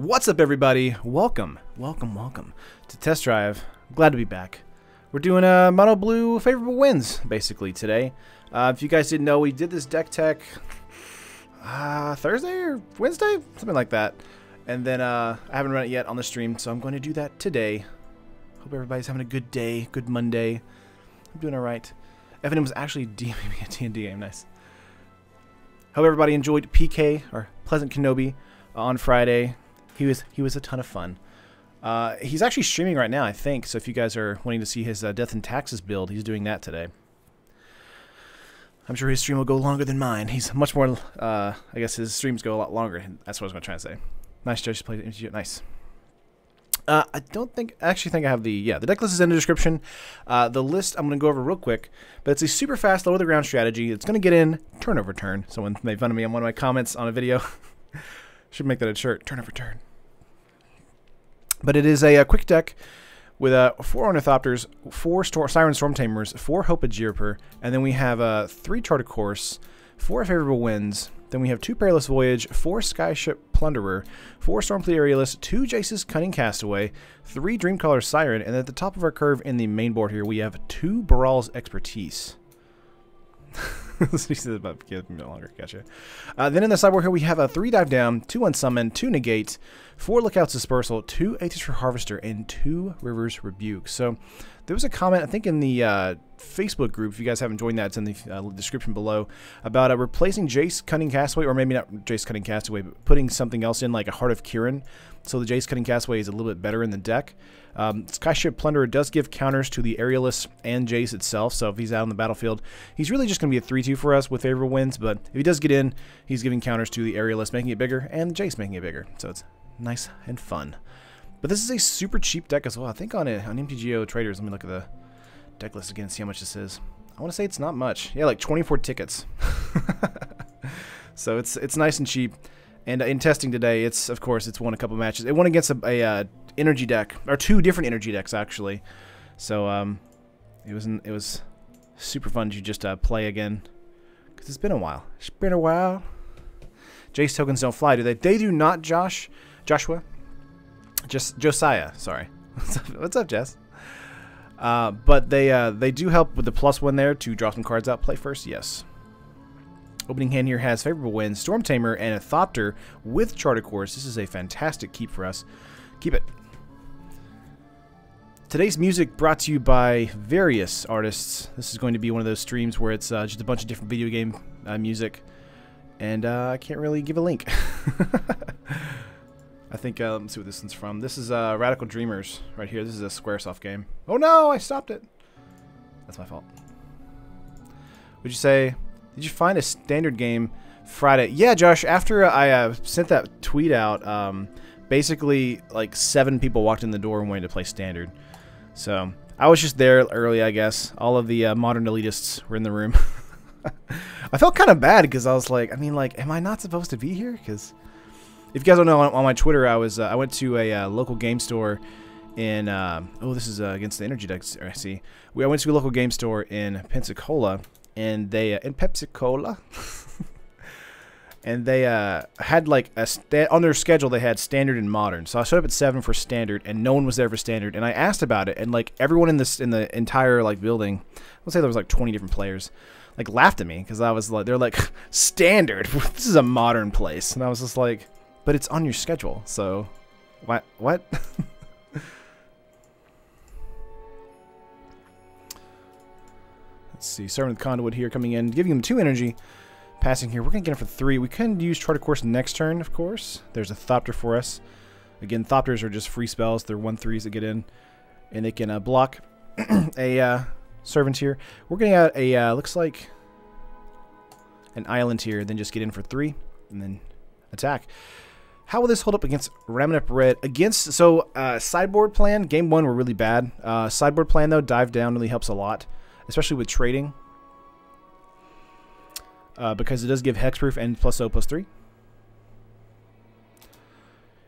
What's up, everybody? Welcome to Test Drive. Glad to be back. We're doing a Mono Blue favorable wins, basically, today. If you guys didn't know, we did this deck tech Thursday or Wednesday? Something like that. And then I haven't run it yet on the stream, so I'm going to do that today. Hope everybody's having a good day, good Monday. I'm doing alright. Evan was actually DMing me a D&D game, nice. Hope everybody enjoyed PK, or Pleasant Kenobi, on Friday. He was a ton of fun. He's actually streaming right now, I think. So if you guys are wanting to see his Death and Taxes build, he's doing that today. I'm sure his stream will go longer than mine. He's much more. I guess his streams go a lot longer. That's what I was going to try to say. Nice judge play. Nice. I don't think. I actually think I have the deck list is in the description. The list I'm going to go over real quick, but it's a super fast low to the ground strategy. It's going to get in turn over turn. Someone made fun of me on one of my comments on a video. Should make that a shirt. Turn over turn. But it is a quick deck with 4 Ornithopters, 4 Siren Storm Tamers, 4 Hope of Jirper, and then we have 3 Charted Course, 4 Favorable Winds, then we have 2 Perilous Voyage, 4 Skyship Plunderer, 4 Stormfleet Aerialist, 2 Jace's Cunning Castaway, 3 Dreamcaller Siren, and at the top of our curve in the main board here, we have 2 Baral's Expertise. Gotcha. Then in the sideboard here we have a 3 Dive Down, 2 Unsummon, 2 Negate, 4 Lookout's Dispersal, 2 Aethys for Harvester, and 2 Rivers Rebuke. So there was a comment, I think, in the Facebook group, if you guys haven't joined that, it's in the description below, about replacing Jace Cunning Castaway, or maybe not Jace Cunning Castaway, but putting something else in, like a Heart of Kirin, so the Jace Cunning Castaway is a little bit better in the deck. Skyship Plunderer does give counters to the Aerialist and Jace itself, so if he's out on the battlefield, he's really just going to be a 3-2 for us with favorable wins, but if he does get in, he's giving counters to the Aerialist, making it bigger, and Jace making it bigger, so it's nice and fun. But this is a super cheap deck as well. I think on MTGO Traders, let me look at the deck list again and see how much this is. I want to say it's not much. Yeah, like 24 tickets. So it's nice and cheap. And in testing today, of course it's won a couple matches. It won against a energy deck, or 2 different energy decks actually. So it was super fun to just play again, because it's been a while. It's been a while. Jace tokens don't fly, do they? They do not, Joshua. Just Josiah. Sorry. What's up, Jess? But they do help with the +1 there to draw some cards out. Play first, yes. Opening hand here has Favorable Winds, Storm Tamer, and a Thopter with Charted Course. This is a fantastic keep for us. Keep it. Today's music brought to you by various artists. This is going to be one of those streams where it's just a bunch of different video game music. And I can't really give a link. I think, let me see what this one's from. This is Radical Dreamers right here. This is a Squaresoft game. Oh no, I stopped it. That's my fault. Would you say... Did you find a standard game Friday? Yeah, Josh, after I sent that tweet out, basically like 7 people walked in the door and wanted to play standard. So I was just there early, I guess. All of the modern elitists were in the room. I felt kind of bad because I was like, am I not supposed to be here? Because if you guys don't know, on my Twitter, I went to a local game store in, oh, this is against the energy decks, I see. I went to a local game store in Pensacola. And they in Pepsi-Cola, and they had like on their schedule they had standard and modern. So I showed up at 7 for standard, and no one was there for standard. And I asked about it, and like everyone in the entire like building, let's say there was like 20 different players, like laughed at me because I was like, they're like, standard. This is a modern place, and I was just like, but it's on your schedule, so what? Let's see, starting with Conduit here, coming in, giving him 2 energy, passing here. We're going to get him for 3. We can use Charted Course next turn, of course. There's a Thopter for us. Again, Thopters are just free spells. They're 1/3s that get in, and they can block a Servant here. We're getting out a, looks like an Island here, then just get in for 3, and then attack. How will this hold up against Remnant Red? So, sideboard plan, game 1 were really bad. Sideboard plan, though, Dive Down really helps a lot, especially with trading, because it does give hexproof and +0/+3.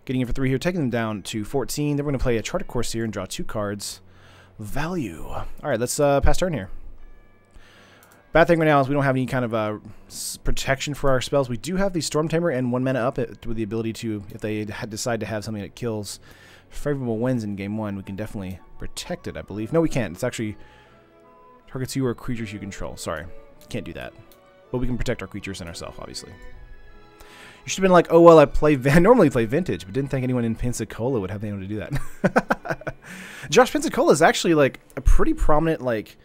Getting in for 3 here, taking them down to 14. Then we're going to play a Charted Course here and draw 2 cards. Value. All right, let's pass turn here. Bad thing right now is we don't have any kind of protection for our spells. We do have the Storm Tamer and 1 mana up it with the ability to, if they decide to have something that kills favorable winds in game 1, we can definitely protect it, I believe. No, we can't. It's actually targets you or creatures you control. Sorry, can't do that. But we can protect our creatures and ourselves, obviously. You should have been like, oh, well, I normally play Vintage, but didn't think anyone in Pensacola would have been able to do that. Josh, Pensacola is actually, like, a pretty prominent, like,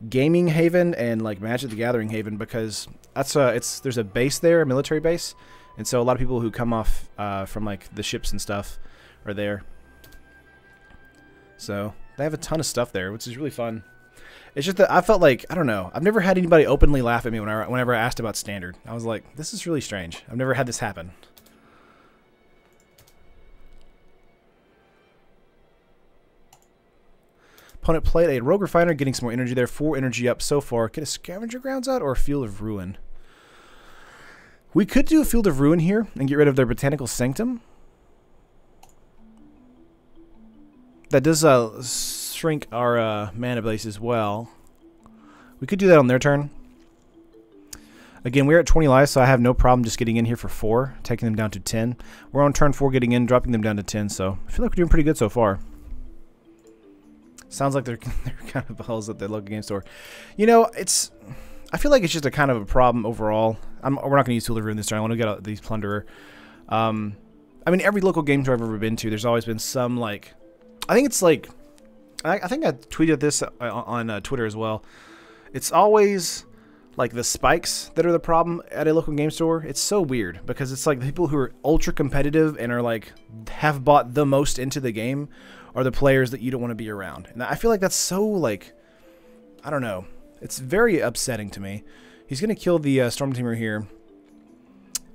gaming haven and, like, Magic the Gathering haven, because that's there's a base there, a military base, and so a lot of people who come off from, like, the ships and stuff are there. So they have a ton of stuff there, which is really fun. It's just that I felt like, I don't know, I've never had anybody openly laugh at me whenever I asked about Standard. I was like, this is really strange. I've never had this happen. Opponent played a Rogue Refiner, getting some more energy there. 4 energy up so far. Get a Scavenger Grounds out or a Field of Ruin? We could do a Field of Ruin here and get rid of their Botanical Sanctum. That does shrink our mana base as well. We could do that on their turn. Again, we're at 20 lives, so I have no problem just getting in here for 4, taking them down to 10. We're on turn 4 getting in, dropping them down to 10, so I feel like we're doing pretty good so far. Sounds like they're kind of balls at the local game store. You know, I feel like it's just a kind of a problem overall. We're not going to use Field of Ruin this turn. I want to get these Plunderer. I mean, every local game store I've ever been to, there's always been some, like... I think it's like... I think I tweeted this on Twitter as well. It's always like the spikes that are the problem at a local game store. It's so weird because it's like the people who are ultra competitive and are like have bought the most into the game are the players that you don't want to be around. And I feel like that's so like, I don't know. It's very upsetting to me. He's going to kill the Storm Tamer here.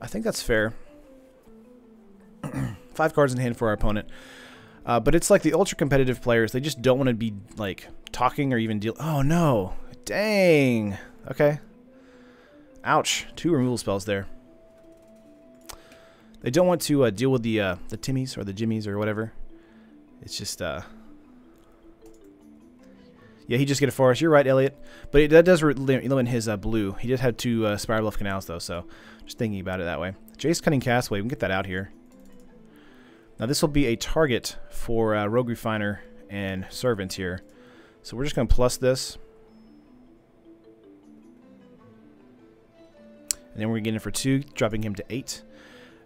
I think that's fair. 5 cards in hand for our opponent. But it's like the ultra competitive players, they just don't want to be like talking or even deal. Oh no. Dang. Okay. Ouch. 2 removal spells there. They don't want to deal with the Timmies or the Jimmies or whatever. It's just yeah, he just get a forest. You're right, Elliot. But that does limit his blue. He did have 2 Spiral Bluff Canals though, so just thinking about it that way. Jace Cunning Castaway, we can get that out here. Now this will be a target for Rogue Refiner and Servant here. So we're just going to plus this. And then we're getting it for 2, dropping him to 8.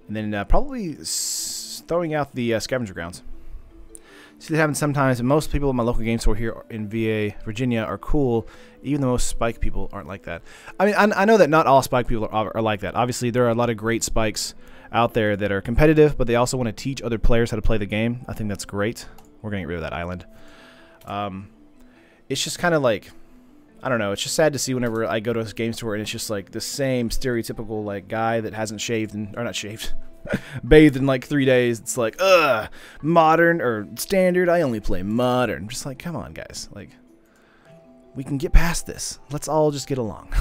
And then probably throwing out the Scavenger Grounds. See, that happens sometimes. And most people in my local game store here in VA, Virginia, are cool. Even the most Spike people aren't like that. I mean, I know that not all Spike people are like that. Obviously, there are a lot of great Spikes out there that are competitive, but they also want to teach other players how to play the game. I think that's great. We're going to get rid of that island. It's just kind of like, I don't know. It's just sad to see whenever I go to a game store and it's just like the same stereotypical like guy that hasn't shaved or not shaved, bathed in like 3 days. It's like, ugh, modern or standard. I only play modern. Just like, come on, guys. Like, we can get past this. Let's all just get along.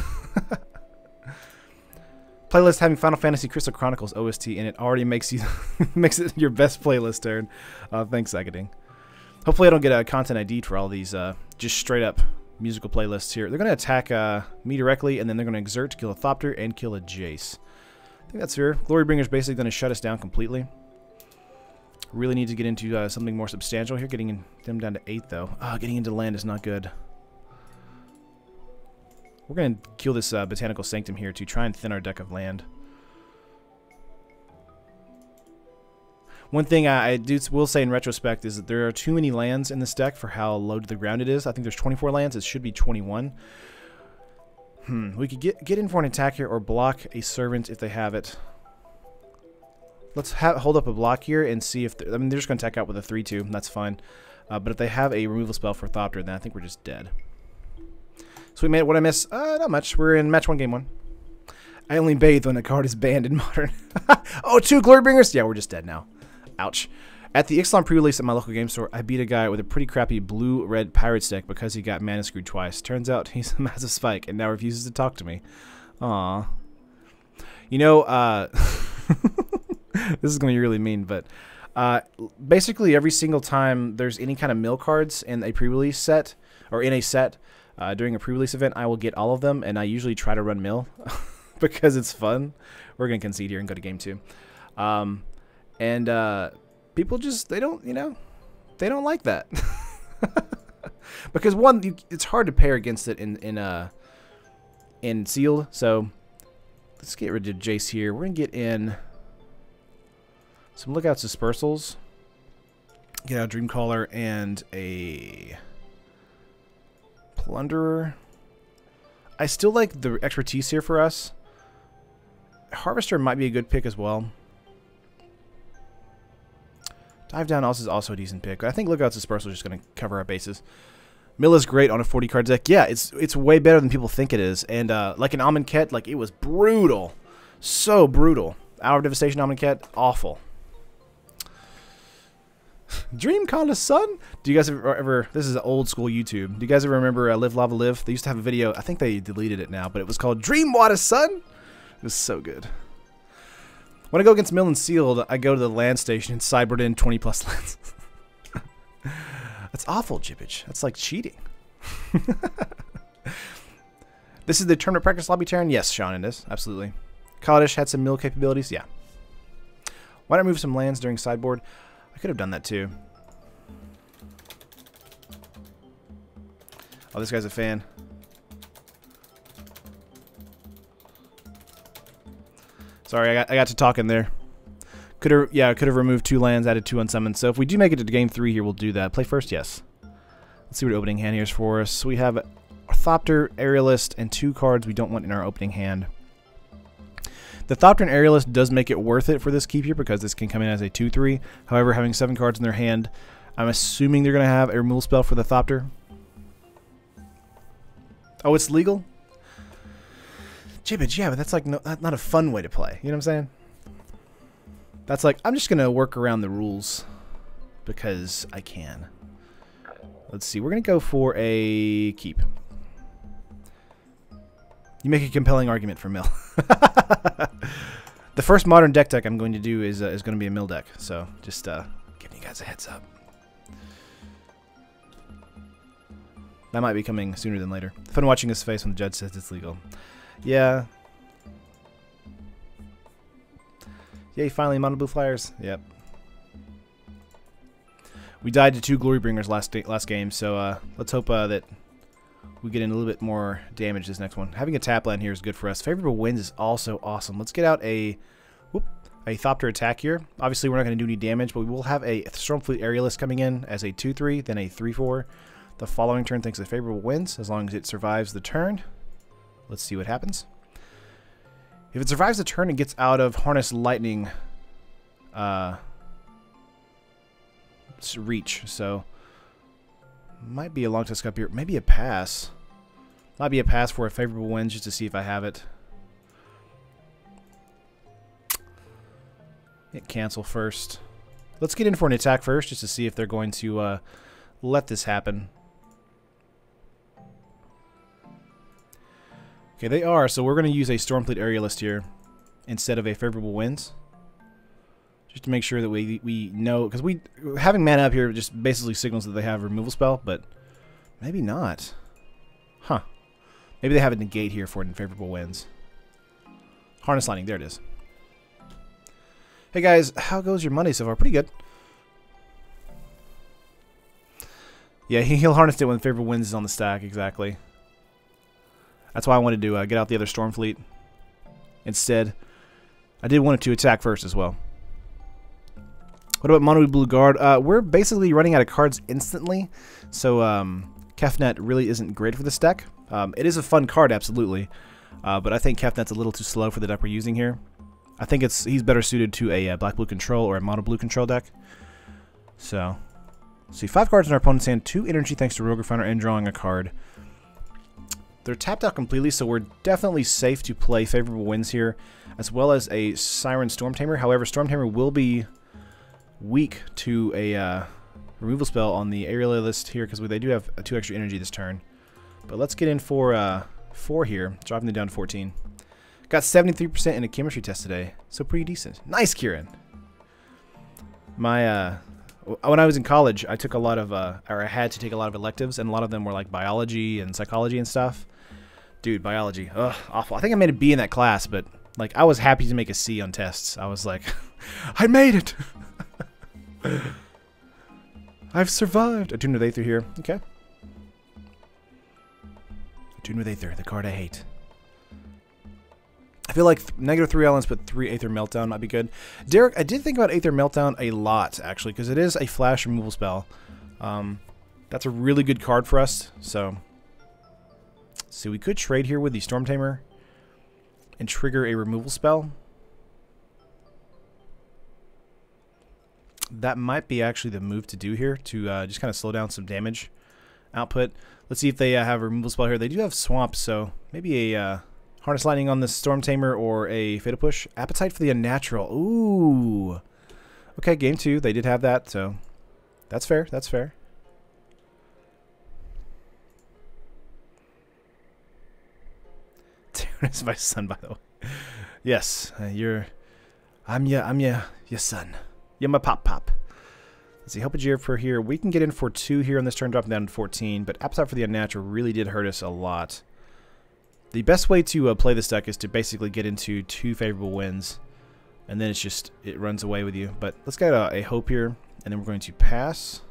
Playlist having Final Fantasy Crystal Chronicles OST, and it already makes you makes it your best playlist, turn. Thanks, Zagading. Hopefully, I don't get a content ID for all these just straight up musical playlists here. They're going to attack me directly, and then they're going to exert to kill a Thopter and kill a Jace. I think that's fair. Glorybringer's basically going to shut us down completely. Really need to get into something more substantial here. Getting them down to 8, though. Getting into land is not good. We're going to kill this Botanical Sanctum here to try and thin our deck of land. One thing I will say in retrospect is that there are too many lands in this deck for how low to the ground it is. I think there's 24 lands. It should be 21. We could get in for an attack here or block a Servant if they have it. Let's hold up a block here and see if... I mean, they're just going to attack out with a 3-2. That's fine. But if they have a removal spell for Thopter, then I think we're just dead. So we made it. What I miss? Not much. We're in match 1, game 1. I only bathe when a card is banned in Modern. Oh, 2 Glorybringers? Yeah, we're just dead now. Ouch. At the Ixalan pre-release at my local game store, I beat a guy with a pretty crappy blue-red Pirates deck because he got mana screwed twice. Turns out he's a massive Spike and now refuses to talk to me. Aww. You know, this is going to be really mean, but basically every single time there's any kind of mill cards in a pre-release set, or in a set, During a pre-release event, I will get all of them, and I usually try to run mill because it's fun. We're going to concede here and go to game 2. People just, they don't, you know, they don't like that. Because one, it's hard to pair against it in sealed. So let's get rid of Jace here. We're going to get in some Lookouts Dispersals. Get out Dreamcaller and a Plunderer. I still like the expertise here for us. Harvester might be a good pick as well. Dive Down also is also a decent pick. I think Lookouts Dispersal is just going to cover our bases. Mill is great on a 40 card deck. Yeah, it's way better than people think it is. And like an Amonkhet, like it was brutal. So brutal. Hour of Devastation Amonkhet, awful. Dreamcaller Sun? Do you guys ever this is old school YouTube. Do you guys ever remember Live Lava Live? They used to have a video, I think they deleted it now, but it was called Dreamwater Sun. It was so good. When I go against Mill and Sealed, I go to the land station and sideboard in 20 plus lands. That's awful, Jibbage. That's like cheating. This is the tournament practice lobby turn? Yes, Sean, it is. Absolutely. Kaladesh had some mill capabilities? Yeah. Why not move some lands during sideboard? I could have done that too. Oh, this guy's a fan. Sorry, I got to talking there. Could have removed 2 lands, added 2 unsummoned. So if we do make it to game 3 here, we'll do that. Play first, yes. Let's see what opening hand here is for us. We have Thopter, Aerialist, and 2 cards we don't want in our opening hand. The Thopter and Aerialist does make it worth it for this keep here because this can come in as a 2/3. However, having 7 cards in their hand, I'm assuming they're going to have a removal spell for the Thopter. Oh, it's legal? Jibbage, yeah, but that's like not a fun way to play. You know what I'm saying? That's like, I'm just going to work around the rules because I can. Let's see. We're going to go for a keep. You make a compelling argument for mill. The first modern deck I'm going to do is going to be a mill deck. So just giving you guys a heads up. That might be coming sooner than later. Fun watching his face when the judge says it's legal. Yeah. Yay, finally mono blue flyers. Yep. We died to 2 Glorybringers last game, so let's hope that we get in a little bit more damage this next one. Having a tap land here is good for us. Favorable Winds is also awesome. Let's get out a Thopter attack here. Obviously, we're not going to do any damage, but we will have a Stormfleet Aerialist coming in as a 2/3, then a 3/4. The following turn thanks to Favorable Winds, as long as it survives the turn. Let's see what happens. If it survives the turn, it gets out of Harness Lightning reach. So, might be a long test up here. Maybe a pass. Might be a pass for a Favorable Winds just to see if I have it. Hit cancel first. Let's get in for an attack first just to see if they're going to let this happen. Okay, they are, so we're going to use a Stormfleet Aerialist here instead of a Favorable Winds. Just to make sure that we know, because having mana up here just basically signals that they have a removal spell, but maybe not. Huh. Maybe they have a negate here for it in Favorable Winds. Harness Lightning, there it is. Hey guys, how goes your Monday so far? Pretty good. Yeah, he'll harness it when Favorable Winds is on the stack, exactly. That's why I wanted to get out the other Stormfleet instead. I did want it to attack first as well. What about Mono Blue Guard? We're basically running out of cards instantly, so Kefnet really isn't great for this deck. It is a fun card, absolutely, but I think Kefnet's a little too slow for the deck we're using here. I think he's better suited to a Black-Blue Control or a Mono-Blue Control deck. So, let's see, 5 cards in our opponent's hand, 2 energy thanks to Rogue Refiner and drawing a card. They're tapped out completely, so we're definitely safe to play Favorable Winds here, as well as a Siren Storm Tamer. However, Storm Tamer will be weak to a removal spell on the Aerialist here, because they do have 2 extra energy this turn. But let's get in for 4 here, dropping them down to 14. Got 73% in a chemistry test today, so pretty decent. Nice, Kieran! My, when I was in college, I took a lot of, or I had to take a lot of electives, and a lot of them were like biology and psychology and stuff. Dude, biology, ugh, awful. I think I made a B in that class, but like I was happy to make a C on tests. I was like, I made it. I've survived. Attuned with Aether here. Okay. Attuned with Aether, the card I hate. I feel like -3 Islands, but 3 Aether Meltdown might be good. Derek, I did think about Aether Meltdown a lot, actually, because it is a flash removal spell. That's a really good card for us, so... So we could trade here with the Storm Tamer and trigger a removal spell. That might be actually the move to do here, to just kind of slow down some damage output. Let's see if they have a removal spell here. They do have Swamp, so maybe a... Harness Lightning on the Storm Tamer or a Fatal Push. Appetite for the Unnatural. Ooh. Okay, game 2. They did have that, so that's fair. That's fair. Dude, is my son, by the way. Yes, I'm your son. You're my pop. Let's see, Help a Jeer for here. We can get in for 2 here on this turn, dropping down to 14, but Appetite for the Unnatural really did hurt us a lot. The best way to play this deck is to basically get into 2 favorable wins, and then it's just, it runs away with you. But let's get a Hope here, and then we're going to pass.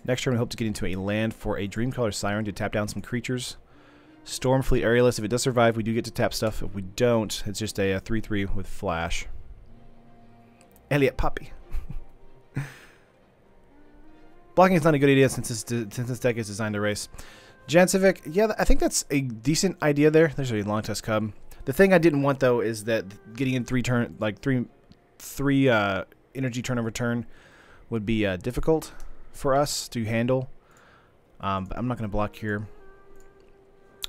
Next turn we hope to get into a land for a Dreamcaller Siren to tap down some creatures. Stormfleet Aerialist, if it does survive, we do get to tap stuff. If we don't, it's just a 3/3 with Flash. Elliot Poppy. Blocking is not a good idea since this deck is designed to race. Jancivic, yeah, I think that's a decent idea there. There's a Long Tusk Cub. The thing I didn't want though is that getting in 3 energy turnover turn would be difficult for us to handle. But I'm not going to block here.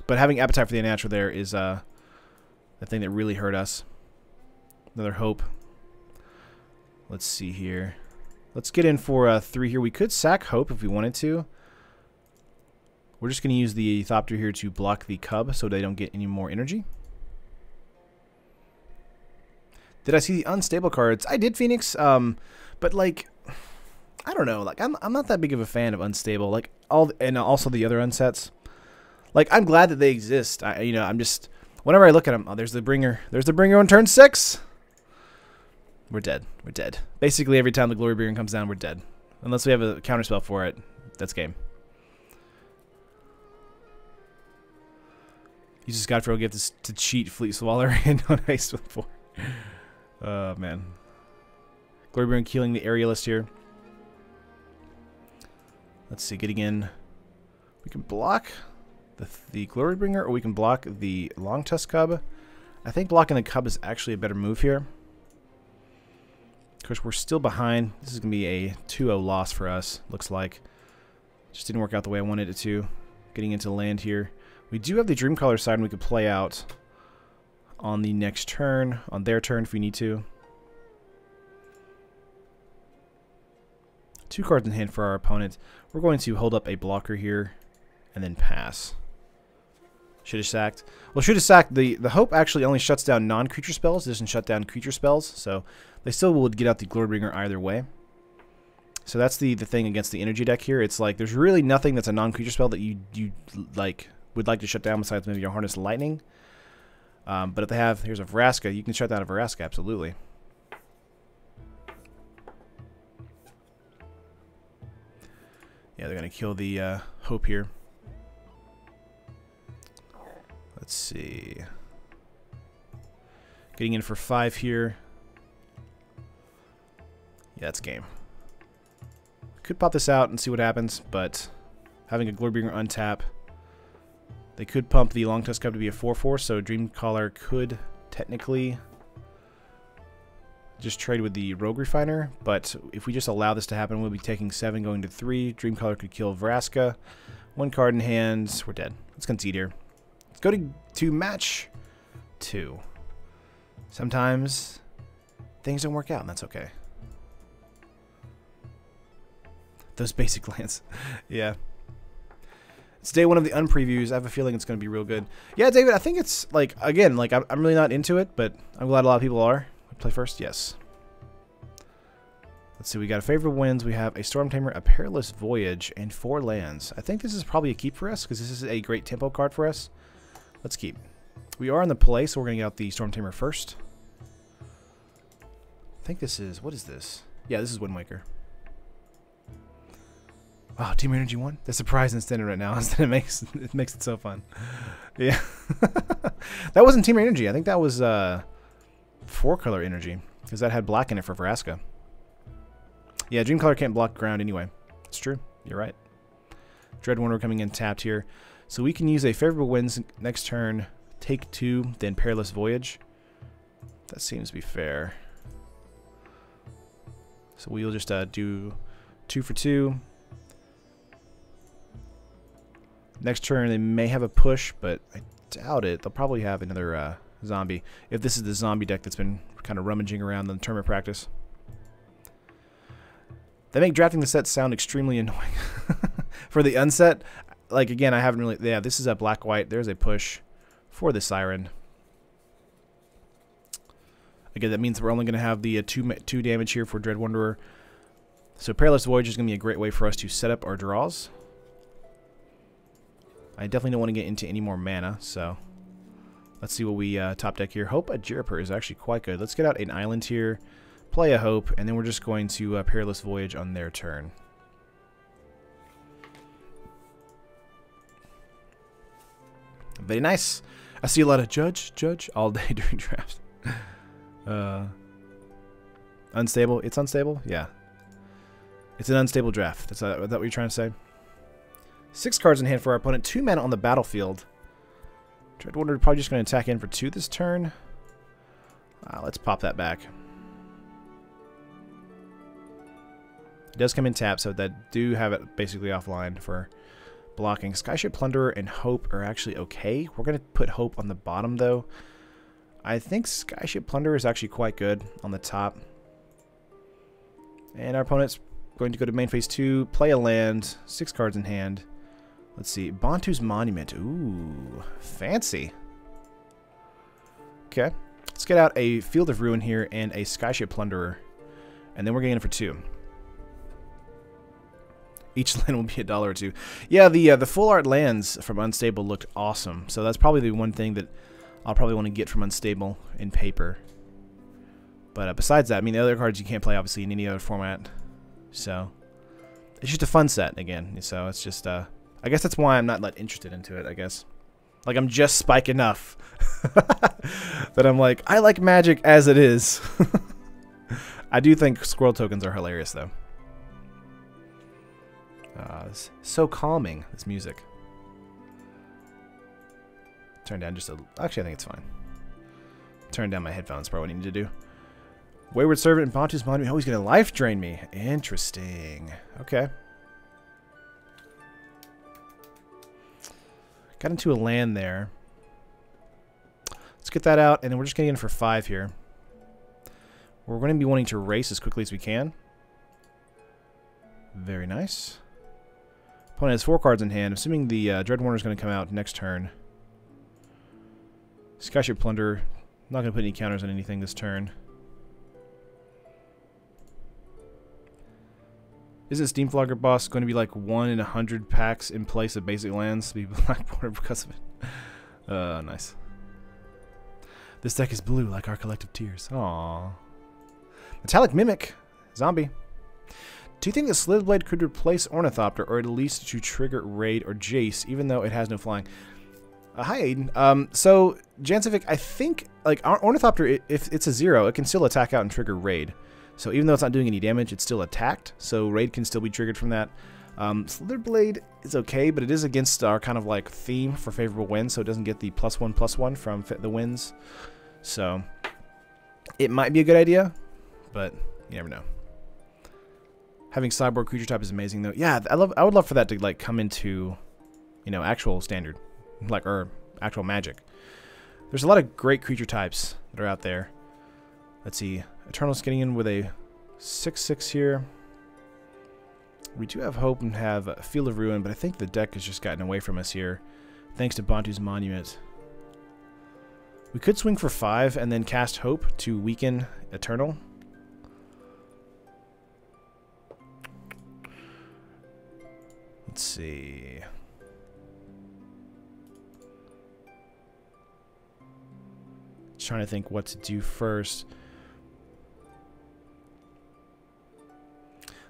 But having Appetite for the Unnatural there is the thing that really hurt us. Another Hope. Let's see here. Let's get in for 3 here. We could sack Hope if we wanted to. We're just going to use the Thopter here to block the Cub so they don't get any more energy. Did I see the unstable cards? I did, Phoenix. But like, I don't know. Like, I'm not that big of a fan of unstable. Like and also the other unsets. Like, I'm glad that they exist. I'm just, whenever I look at them, oh, there's the Bringer. There's the Bringer on turn 6. We're dead. We're dead. Basically, every time the Glory Bringer comes down, we're dead. Unless we have a counterspell for it. That's game. Uses Godfrey Gift to cheat Fleet Swaller and on Haste with 4. Oh, man. Glory Bringer killing the Aerialist here. Let's see, getting in. We can block the Glory Bringer, or we can block the Long Tusk Cub. I think blocking the Cub is actually a better move here. Of course, we're still behind. This is going to be a 2-0 loss for us, looks like. Just didn't work out the way I wanted it to. Getting into land here. We do have the Dreamcaller side, and we could play out on the next turn, on their turn if we need to. 2 cards in hand for our opponent. We're going to hold up a blocker here and then pass. Should have sacked. Well, should have sacked. The Hope actually only shuts down non-creature spells. It doesn't shut down creature spells, so they still would get out the Glorybringer either way. So that's the thing against the energy deck here. It's like there's really nothing that's a non-creature spell that you like would like to shut down besides maybe your Harness Lightning. But if they have, here's a Vraska, you can shut down a Vraska, absolutely. Yeah, they're going to kill the Hope here. Let's see. Getting in for 5 here. Yeah, it's game. Could pop this out and see what happens, but having a Glorybringer untap, they could pump the Long Tusk Cub to be a 4/4, so Dreamcaller could technically just trade with the Rogue Refiner, but if we just allow this to happen, we'll be taking 7 going to 3. Dreamcaller could kill Vraska. 1 card in hand. We're dead. Let's concede here. Let's go to match 2. Sometimes things don't work out, and that's okay. Those basic lands. Yeah. It's day 1 of the unpreviews. I have a feeling it's going to be real good. Yeah, David, I think it's, like, again, like, I'm really not into it, but I'm glad a lot of people are. Play first? Yes. Let's see, we got a favorable winds, we have a Storm Tamer, a Perilous Voyage, and 4 lands. I think this is probably a keep for us, because this is a great tempo card for us. Let's keep. We are in the play, so we're going to get out the Storm Tamer first. I think this is, what is this? Yeah, this is Wind Waker. Wow, Team Energy 1? The surprise instead right now. It makes it so fun. Yeah. That wasn't Team Energy. I think that was 4-color Energy, because that had black in it for Vraska. Yeah, Dreamcaller can't block ground anyway. It's true. You're right. Dread Wanderer coming in tapped here. So we can use a Favorable Winds next turn, take 2, then Perilous Voyage. That seems to be fair. So we'll just do 2 for 2. Next turn they may have a push, but I doubt it. They'll probably have another zombie. If this is the zombie deck that's been kind of rummaging around in the tournament practice. They make drafting the set sound extremely annoying. For the unset, like again, I haven't really... Yeah, this is a black-white. There's a push for the Siren. Again, that means we're only going to have the 2 damage here for Dread Wanderer. So Perilous Voyage is going to be a great way for us to set up our draws. I definitely don't want to get into any more mana, so... Let's see what we top deck here. Hope a Jiriper is actually quite good. Let's get out an island here. Play a Hope, and then we're just going to Perilous Voyage on their turn. Very nice. I see a lot of Judge all day during drafts. Unstable. It's unstable? Yeah. It's an unstable draft. Is that what you're trying to say? 6 cards in hand for our opponent. 2 mana on the battlefield. Dread Wanderer probably just going to attack in for 2 this turn. Let's pop that back. It does come in tap, so that do have it basically offline for blocking. Skyship Plunderer and Hope are actually okay. We're going to put Hope on the bottom, though. I think Skyship Plunderer is actually quite good on the top. And our opponent's going to go to main phase 2, play a land, 6 cards in hand. Let's see, Bantu's Monument. Ooh, fancy. Okay, let's get out a Field of Ruin here and a Skyship Plunderer. And then we're getting in for 2. Each land will be $1 or $2. Yeah, the full art lands from Unstable looked awesome. So that's probably the one thing that I'll probably want to get from Unstable in paper. But besides that, I mean, the other cards you can't play obviously in any other format. So it's just a fun set again. So it's just I guess that's why I'm not like interested into it. I guess like I'm just Spike enough that I'm like I like Magic as it is. I do think Squirrel tokens are hilarious though. It's so calming, this music. Turn down just a... Actually, I think it's fine. Turn down my headphones, probably what I need to do. Wayward Servant and Bantu's Monument. Oh, he's going to life drain me. Interesting. Okay. Got into a land there. Let's get that out, and then we're just getting in for 5 here. We're going to be wanting to race as quickly as we can. Very nice. Opponent has 4 cards in hand. Assuming the Dread Wanderer is going to come out next turn. Skyship Plunderer. Not going to put any counters on anything this turn. Isn't Steamflogger Boss going to be like 1 in 100 packs in place of basic lands to be black border because of it? Nice. This deck is blue like our collective tears. Aww. Metallic Mimic. Zombie. Do you think that Slitherblade could replace Ornithopter, or at least to trigger Raid or Jace, even though it has no flying? Hi, Aiden. So, Jancivic, I think, like, Ornithopter, if it's a 0, it can still attack out and trigger Raid. So, even though it's not doing any damage, it's still attacked, so Raid can still be triggered from that. Slitherblade is okay, but it is against our kind of, like, theme for favorable winds, so it doesn't get the +1/+1 from the winds. So, it might be a good idea, but you never know. Having sideboard creature type is amazing, though. Yeah, I would love for that to like come into, you know, actual standard, like or actual Magic. There's a lot of great creature types that are out there. Let's see, Eternal's getting in with a 6/6 here. We do have Hope and have Field of Ruin, but I think the deck has just gotten away from us here, thanks to Bantu's Monument. We could swing for 5 and then cast Hope to weaken Eternal. Let's see. Trying to think what to do first.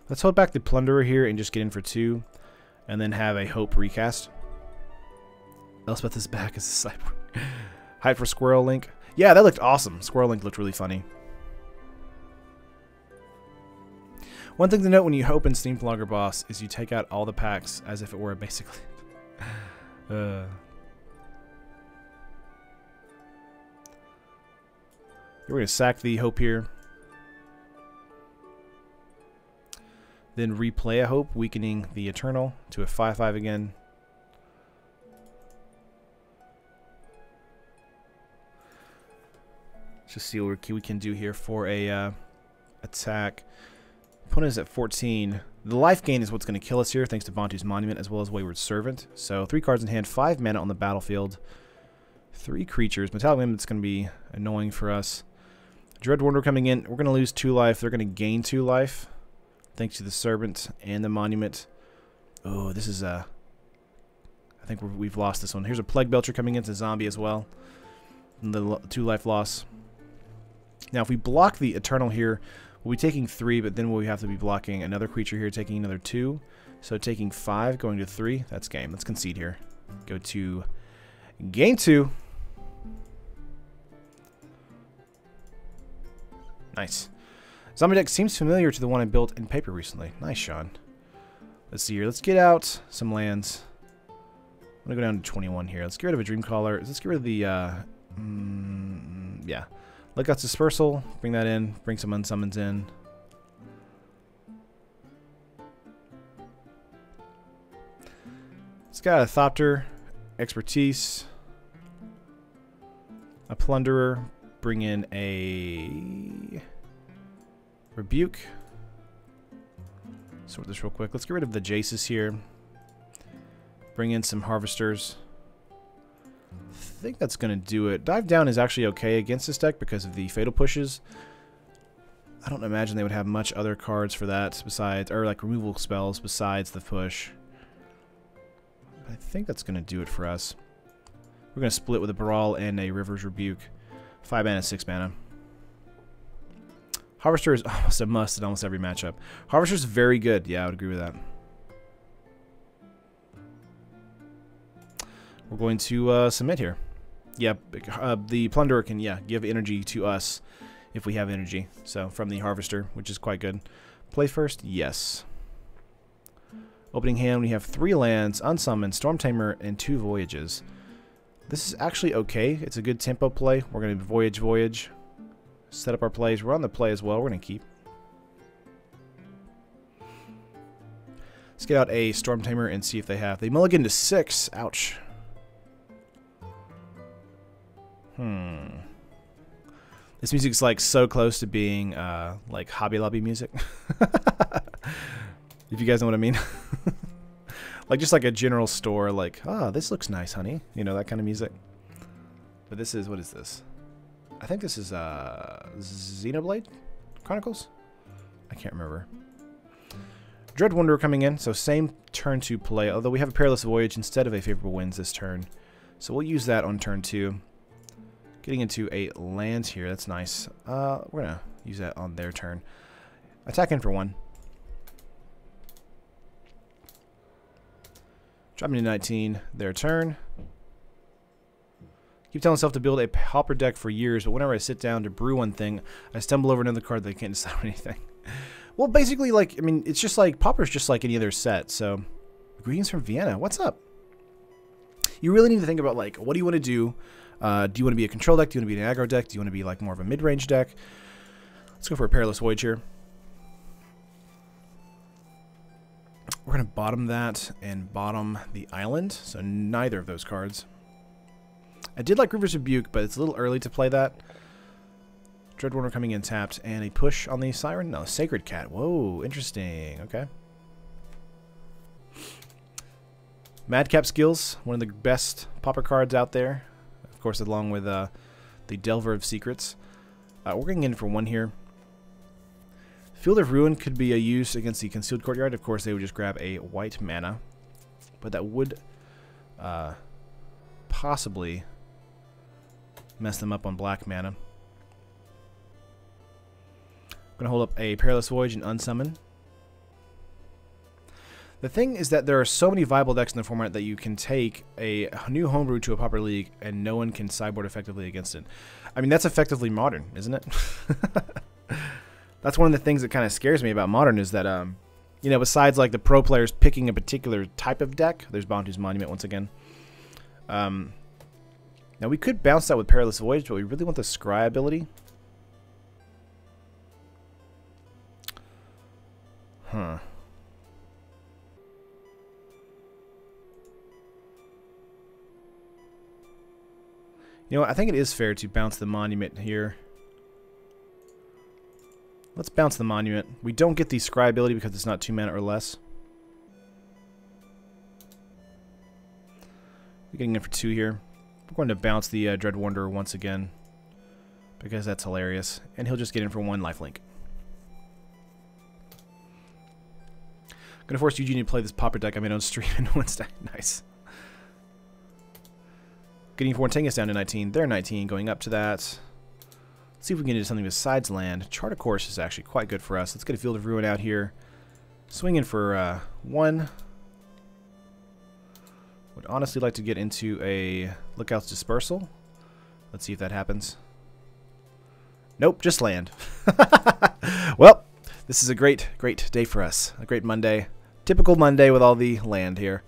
Let's hold back the Plunderer here and just get in for 2. And then have a Hope recast. Elspeth is back as a cyborg. Hide for Squirrel Link. Yeah, that looked awesome. Squirrel Link looked really funny. One thing to note when you open Steam Flogger Boss is you take out all the packs as if it were basically... We're going to sack the Hope here. Then replay a Hope, weakening the Eternal to a 5/5 again. Let's just see what we can do here for a attack. Opponent is at 14. The life gain is what's going to kill us here, thanks to Bantu's Monument as well as Wayward Servant. So 3 cards in hand, 5 mana on the battlefield. 3 creatures. Metallic Mimic is going to be annoying for us. Dread Wanderer coming in. We're going to lose 2 life. They're going to gain 2 life. Thanks to the Servant and the Monument. Oh, this is I think we've lost this one. Here's a Plague Belcher coming into Zombie as well. And the 2 life loss. Now, if we block the Eternal here, we'll be taking 3, but then we'll have to be blocking another creature here, taking another 2. So taking 5, going to 3. That's game. Let's concede here. Go to game 2. Nice. Zombie deck seems familiar to the one I built in paper recently. Nice, Sean. Let's see here. Let's get out some lands. I'm going to go down to 21 here. Let's get rid of a Dreamcaller. Let's get rid of the... yeah. Let Guts Dispersal. Bring that in. Bring some Unsummons in. It's got a Thopter. Expertise. A Plunderer. Bring in a... Rebuke. Sort this real quick. Let's get rid of the Jaces here. Bring in some Harvesters. I think that's going to do it. Dive Down is actually okay against this deck because of the Fatal Pushes. I don't imagine they would have much other cards for that besides, or like removal spells besides the push. I think that's going to do it for us. We're going to split with a Brawl and a River's Rebuke. 5 mana, 6 mana. Harvester is almost a must in almost every matchup. Harvester is very good. Yeah, I would agree with that. We're going to submit here. Yeah, the Plunderer can, give energy to us if we have energy. So, from the Harvester, which is quite good. Play first? Yes. Opening hand, we have 3 lands, Unsummoned, Storm Tamer, and 2 Voyages. This is actually okay. It's a good tempo play. We're going to Voyage. Set up our plays. We're on the play as well. We're going to keep. Let's get out a Storm Tamer and see if they have. They mulligan to 6. Ouch. This music's like so close to being like Hobby Lobby music. If you guys know what I mean. Like just like a general store, like, oh, this looks nice, honey. You know, that kind of music. But this is, what is this? I think this is Xenoblade Chronicles? I can't remember. Dread Wanderer coming in, so same turn to play, although we have a Perilous Voyage instead of a Favorable Winds this turn. So we'll use that on turn 2. Getting into a land here, that's nice. We're going to use that on their turn. Attack in for 1. Dropping to 19, their turn. Keep telling myself to build a Pauper deck for years, but whenever I sit down to brew one thing, I stumble over another card that I can't decide on anything. Well, basically, like, I mean, it's just like, Pauper's just like any other set, so. Greetings from Vienna, what's up? You really need to think about, like, what do you want to do? Do you want to be a control deck? Do you want to be an aggro deck? Do you want to be, like, more of a mid-range deck? Let's go for a Perilous Voyage here. We're going to bottom that and bottom the island, so neither of those cards. I did like River's Rebuke, but it's a little early to play that. Dread Wanderer coming in tapped, and a push on the Siren? No, Sacred Cat. Whoa, interesting. Okay. Madcap Skills, one of the best Pauper cards out there. Of course, along with the Delver of Secrets. We're going in for 1 here. Field of Ruin could be a use against the Concealed Courtyard. Of course, they would just grab a white mana. but that would possibly mess them up on black mana. I'm going to hold up a Perilous Voyage and unsummon. The thing is that there are so many viable decks in the format that you can take a new homebrew to a popular league and no one can sideboard effectively against it. I mean, that's effectively Modern, isn't it? That's one of the things that kind of scares me about Modern is that, you know, besides like the pro players picking a particular type of deck, there's Bounty's Monument once again. Now we could bounce that with Perilous Voyage, but we really want the Scry ability. Huh. You know what, I think it is fair to bounce the Monument here. Let's bounce the Monument. We don't get the Scry ability because it's not 2 mana or less. We're getting in for 2 here. We're going to bounce the Dread Wanderer once again because that's hilarious. And he'll just get in for 1 lifelink. I'm going to force Eugene to play this Pauper deck I made on stream on Wednesday. Nice. Getting 4 taking us down to 19. They're 19, going up to that. Let's see if we can do something besides land. Chart of Course is actually quite good for us. Let's get a Field of Ruin out here. Swinging for 1. Would honestly like to get into a Lookout's Dispersal. Let's see if that happens. Nope, just land. Well, this is a great, great day for us. A great Monday. Typical Monday with all the land here.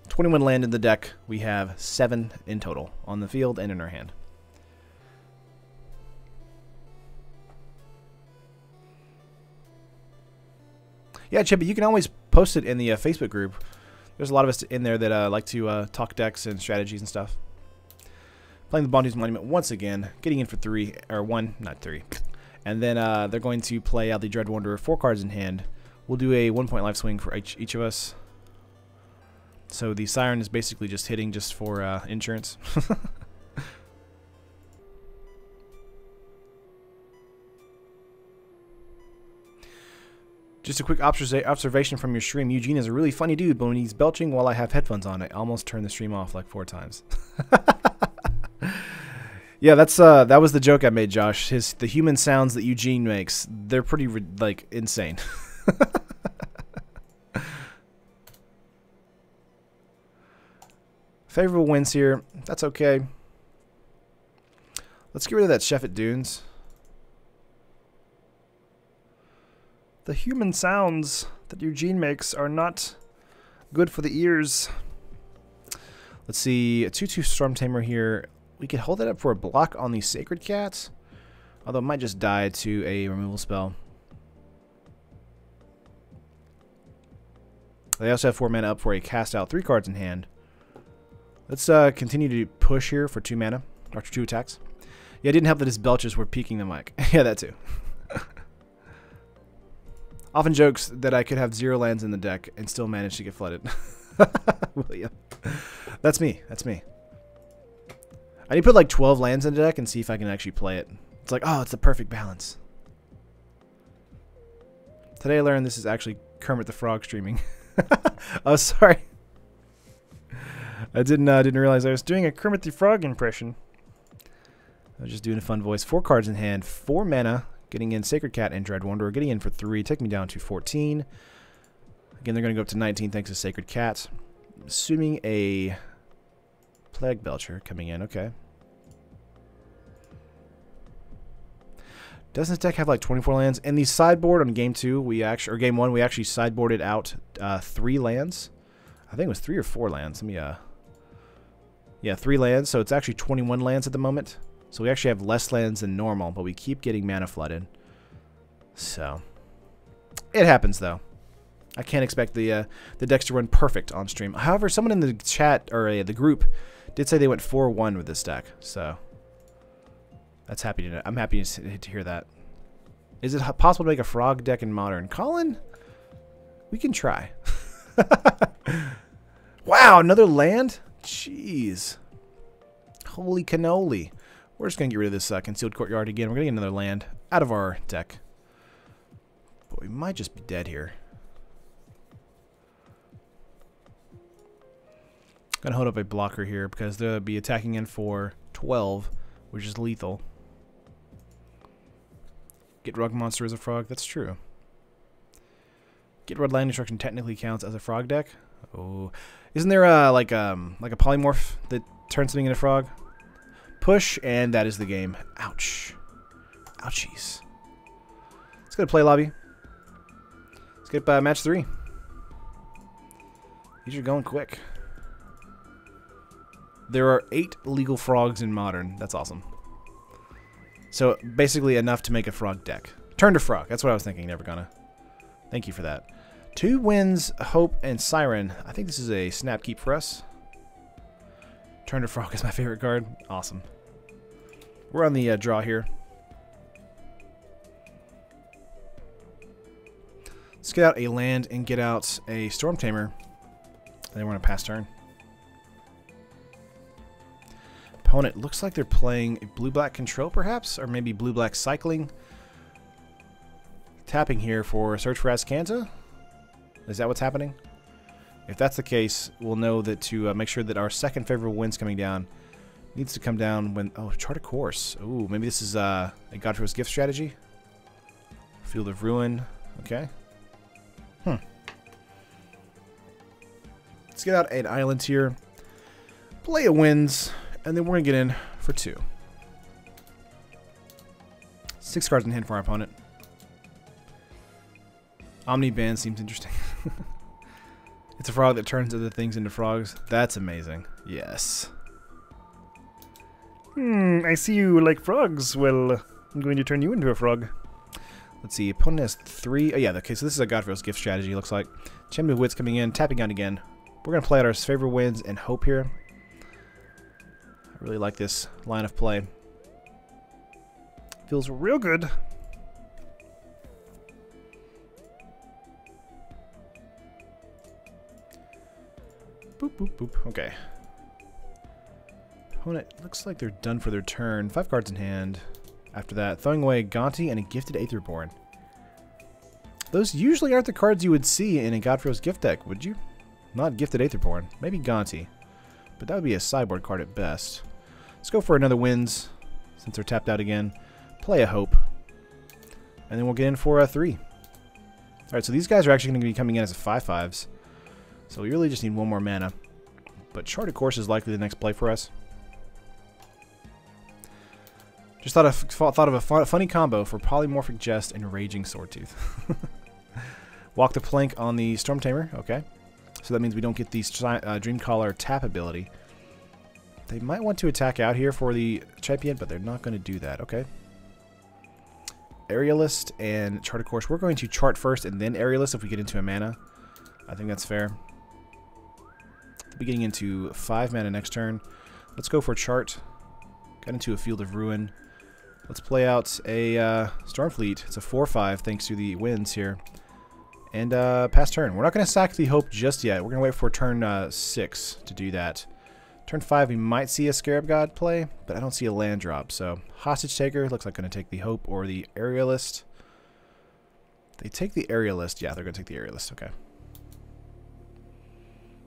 21 land in the deck. We have 7 in total on the field and in our hand. Yeah, Chippy, you can always post it in the Facebook group. There's a lot of us in there that like to talk decks and strategies and stuff. Playing the Bounty's Monument once again, getting in for 3, or 1, not 3. And then they're going to play out the Dread Wanderer, 4 cards in hand. We'll do a 1-point life swing for each of us. So the Siren is basically just hitting just for insurance. Just a quick observation from your stream. Eugene is a really funny dude, but when he's belching while I have headphones on, I almost turn the stream off like 4 times. Yeah, that was the joke I made, Josh. The human sounds that Eugene makes, they're pretty like insane. Favorable wins here. That's okay. Let's get rid of that Sheffet Dunes. The human sounds that Eugene makes are not good for the ears. Let's see. A 2/2 Storm Tamer here. We could hold that up for a block on the Sacred Cat. Although it might just die to a removal spell. They also have 4 mana up for a cast out, 3 cards in hand. Let's continue to push here for 2 mana, or 2 attacks. Yeah, it didn't help that his belches were peaking the mic. Yeah, that too. Often jokes that I could have 0 lands in the deck and still manage to get flooded. William. That's me. That's me. I need to put like 12 lands in the deck and see if I can actually play it. It's like, oh, it's the perfect balance. Today I learned this is actually Kermit the Frog streaming. Oh, sorry. I didn't realize I was doing a Kermit the Frog impression. I was just doing a fun voice. 4 cards in hand, 4 mana, getting in Sacred Cat and Dread Wanderer, getting in for 3, taking me down to 14. Again, they're going to go up to 19 thanks to Sacred Cat. Assuming a Plague Belcher coming in, okay. Doesn't this deck have like 24 lands? In the sideboard on game 2, or game 1, we actually sideboarded out 3 lands. I think it was 3 or 4 lands. Let me yeah, 3 lands, so it's actually 21 lands at the moment. So we actually have less lands than normal, but we keep getting mana flooded. So it happens though. I can't expect the decks to run perfect on stream. However, someone in the chat or the group did say they went 4-1 with this deck, so that's happy to. I'm happy to hear that. Is it possible to make a frog deck in Modern? Colin, we can try. Wow, another land? Jeez. Holy cannoli. We're just going to get rid of this Concealed Courtyard again. We're going to get another land out of our deck. But we might just be dead here. Gonna hold up a blocker here because they'll be attacking in for 12, which is lethal. Get Rug Monster as a frog. That's true. Get Red Land Destruction technically counts as a frog deck. Oh, isn't there like a polymorph that turns something into frog? Push, and that is the game. Ouch. Ouchies. Let's go to play lobby. Let's get match 3. These are going quick. There are 8 legal frogs in Modern. That's awesome. So basically enough to make a frog deck. Turn to frog. That's what I was thinking. Never gonna. Thank you for that. 2 wins, Hope, and Siren. I think this is a snap keep for us. Turn to frog is my favorite card. Awesome. We're on the draw here. Let's get out a land and get out a Storm Tamer. And then we're going to pass turn. Opponent looks like they're playing a blue-black control, perhaps? Or maybe blue-black cycling. Tapping here for Search for Azcanta. Is that what's happening? If that's the case, we'll know that to make sure that our second favorable wind's coming down needs to come down when... Oh, chart a course. Ooh, maybe this is a Godfrey's Gift strategy. Field of Ruin. Okay. Let's get out an island here. Play a wins. And then we're going to get in for 2. 6 cards in hand for our opponent. Omni-Band seems interesting. It's a frog that turns other things into frogs. That's amazing. Yes. I see you like frogs. Well, I'm going to turn you into a frog. Let's see. Opponent has 3. Oh, yeah, okay, so this is a Godfrey's Gift strategy, looks like. Champion of Wits coming in, tapping out again. We're going to play out our favorite wins and hope here. I really like this line of play. Feels real good. Boop, boop, boop. Okay. Opponent looks like they're done for their turn. 5 cards in hand. After that, throwing away Gonti and a Gifted Aetherborn. Those usually aren't the cards you would see in a Godfrey's Gift deck, would you? Not Gifted Aetherborn. Maybe Gonti. But that would be a sideboard card at best. Let's go for another wins, since they're tapped out again. Play a hope. And then we'll get in for a 3. Alright, so these guys are actually going to be coming in as a 5/5s. So we really just need 1 more mana. But Chart a Course is likely the next play for us. Just thought of a funny combo for Polymorphic Jest and Raging Swordtooth. Walk the plank on the Storm Tamer. Okay. So that means we don't get the Dreamcaller tap ability. They might want to attack out here for the champion, but they're not going to do that. Okay. Aerialist and Chart a Course. We're going to chart first and then Aerialist if we get into a mana. I think that's fair. We'll be getting into 5 mana next turn. Let's go for chart. Got into a Field of Ruin. Let's play out a Stormfleet. It's a 4/5 thanks to the winds here. And pass turn. We're not going to sack the Hope just yet. We're going to wait for turn 6 to do that. Turn 5 we might see a Scarab God play, but I don't see a land drop. So Hostage Taker looks like going to take the Hope or the Aerialist. They take the Aerialist. Yeah, they're going to take the Aerialist. Okay.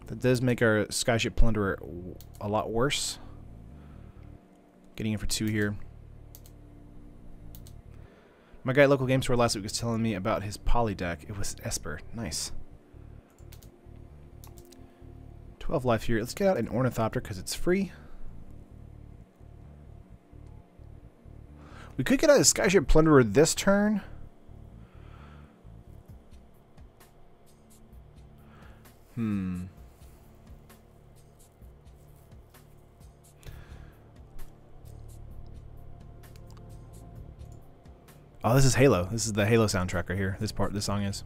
That does make our Skyship Plunderer a lot worse. Getting in for 2 here. My guy at Local Game Store last week was telling me about his poly deck. It was Esper. Nice. 12 life here. Let's get out an Ornithopter because it's free. We could get out a Skyship Plunderer this turn. Oh, this is Halo. This is the Halo soundtrack right here. This song is.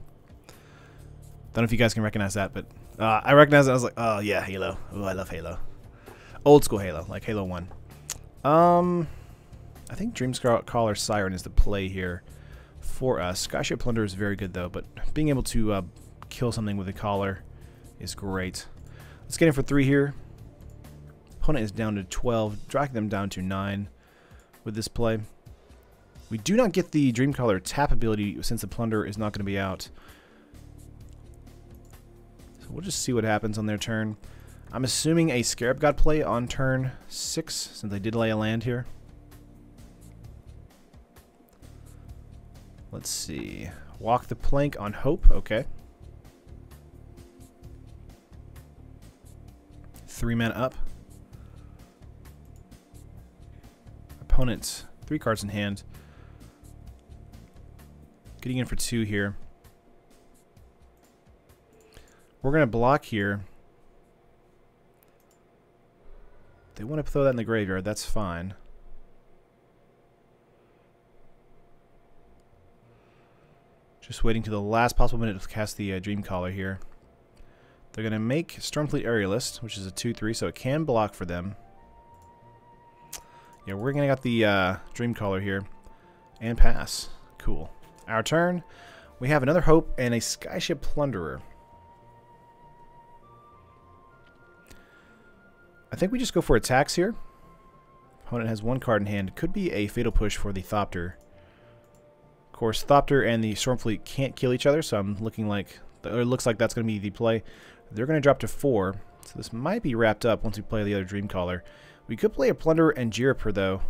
Don't know if you guys can recognize that, but I recognize it. I was like, oh yeah, Halo. Oh, I love Halo. Old school Halo, like Halo 1. I think Dreamcaller Siren is the play here for us. Skyship Plunder is very good though, but being able to kill something with a collar is great. Let's get in for 3 here. Opponent is down to 12, dragging them down to 9 with this play. We do not get the Dreamcaller tap ability since the Plunder is not going to be out. So we'll just see what happens on their turn. I'm assuming a Scarab God play on turn 6, since they did lay a land here. Let's see. Walk the plank on Hope. Okay. 3 mana up. Opponents, 3 cards in hand. Getting in for 2 here. We're going to block here. They want to throw that in the graveyard. That's fine. Just waiting to the last possible minute to cast the Dreamcaller here. They're going to make Stormfleet Aerialist, which is a 2/3, so it can block for them. Yeah, we're going to get the Dreamcaller here and pass. Cool. Our turn. We have another Hope and a Skyship Plunderer. I think we just go for attacks here. Opponent has 1 card in hand. Could be a Fatal Push for the Thopter. Of course, Thopter and the Stormfleet can't kill each other, so I'm looking like, or it looks like that's going to be the play. They're going to drop to 4, so this might be wrapped up once we play the other Dreamcaller. We could play a Plunderer and Jiriper, though.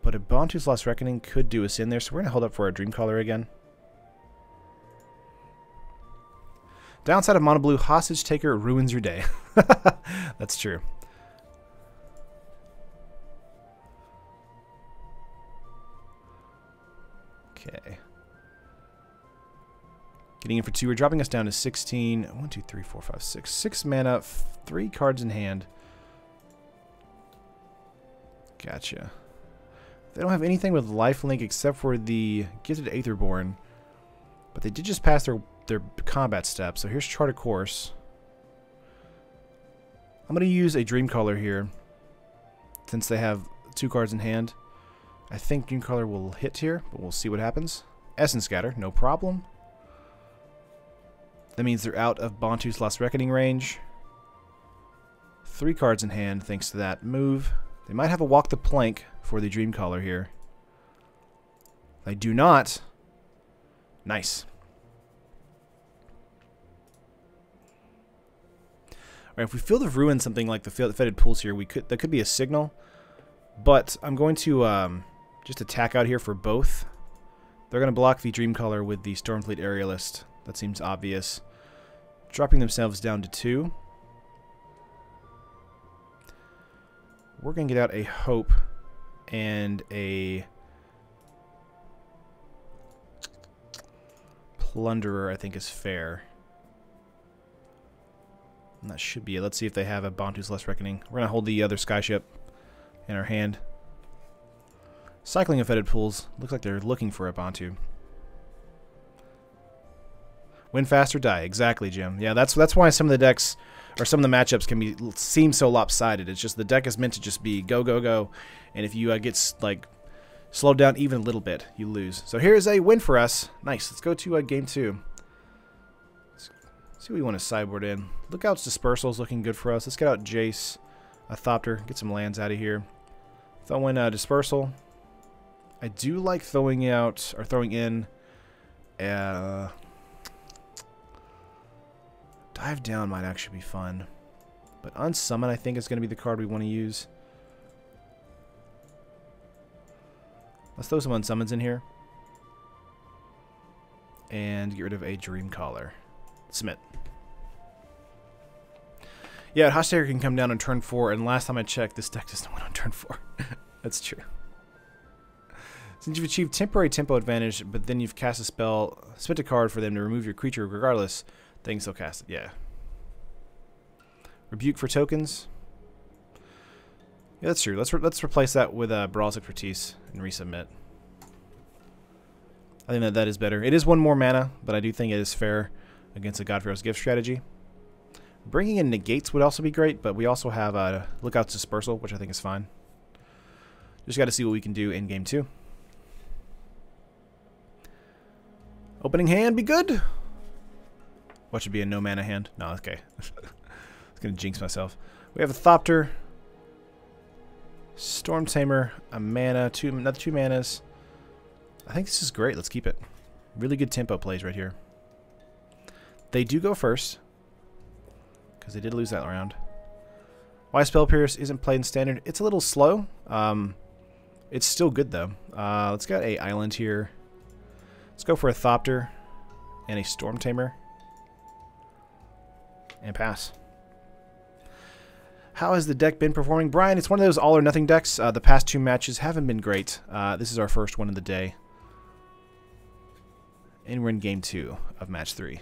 But a Bontu's Last Reckoning could do us in there, so we're going to hold up for our Dreamcaller again. Downside of Mono Blue, Hostage Taker ruins your day. That's true. Okay. Getting in for 2. We're dropping us down to 16. 1, 2, 3, 4, 5, 6. 6 mana, 3 cards in hand. Gotcha. They don't have anything with lifelink except for the Gifted Aetherborn. But they did just pass their combat step. So here's Chart a Course. I'm going to use a Dreamcaller here, since they have 2 cards in hand. I think Dreamcaller will hit here, but we'll see what happens. Essence Scatter, no problem. That means they're out of Bontu's Last Reckoning range. 3 cards in hand thanks to that move. They might have a Walk the Plank for the Dreamcaller here. They do not. Nice. Alright, if we Field of Ruin something like the Fetid Pools here, that could be a signal. But I'm going to just attack out here for both. They're going to block the Dreamcaller with the Stormfleet Aerialist. That seems obvious. Dropping themselves down to 2. We're going to get out a Hope and a Plunderer, I think is fair. And that should be it. Let's see if they have a Bontu's Last Reckoning. We're going to hold the other Skyship in our hand. Cycling of Fetid Pools. Looks like they're looking for a Bontu. Win fast or die. Exactly, Jim. Yeah, that's why some of the decks, or some of the matchups seem so lopsided. It's just the deck is meant to just be go, go, go. And if you get like slowed down even a little bit, you lose. So here's a win for us. Nice. Let's go to game 2. Let's see what we want to sideboard in. Lookout's Dispersal's looking good for us. Let's get out Jace, a Thopter, get some lands out of here. Throw in Dispersal. I do like throwing out, or throwing in Dive Down might actually be fun. But Unsummon, I think, is going to be the card we want to use. Let's throw some Unsummons in here. And get rid of a Dreamcaller. Submit. Yeah, Hostage can come down on turn 4, and last time I checked, this deck doesn't win on turn 4. That's true. Since you've achieved temporary tempo advantage, but then you've cast a spell, spent a card for them to remove your creature regardless, they can still cast it. Yeah. Rebuke for tokens. Yeah, that's true. Let's replace that with Brawl's Expertise and resubmit. I think that is better. It is 1 more mana, but I do think it is fair against a Godfarrow's Gift strategy. Bringing in Negates would also be great, but we also have Lookout's Dispersal, which I think is fine. Just got to see what we can do in game 2. Opening hand, be good. What should be a no mana hand? No, okay. I was gonna jinx myself. We have a Thopter, Storm Tamer, a mana, another 2 manas. I think this is great. Let's keep it. Really good tempo plays right here. They do go first because they did lose that round. Why Spell Pierce isn't played in Standard? It's a little slow. It's still good, though. Let's get a island here. Let's go for a Thopter and a Storm Tamer. And pass. How has the deck been performing? Brian, it's one of those all-or-nothing decks. The past 2 matches haven't been great. This is our first one of the day. And we're in Game 2 of Match 3.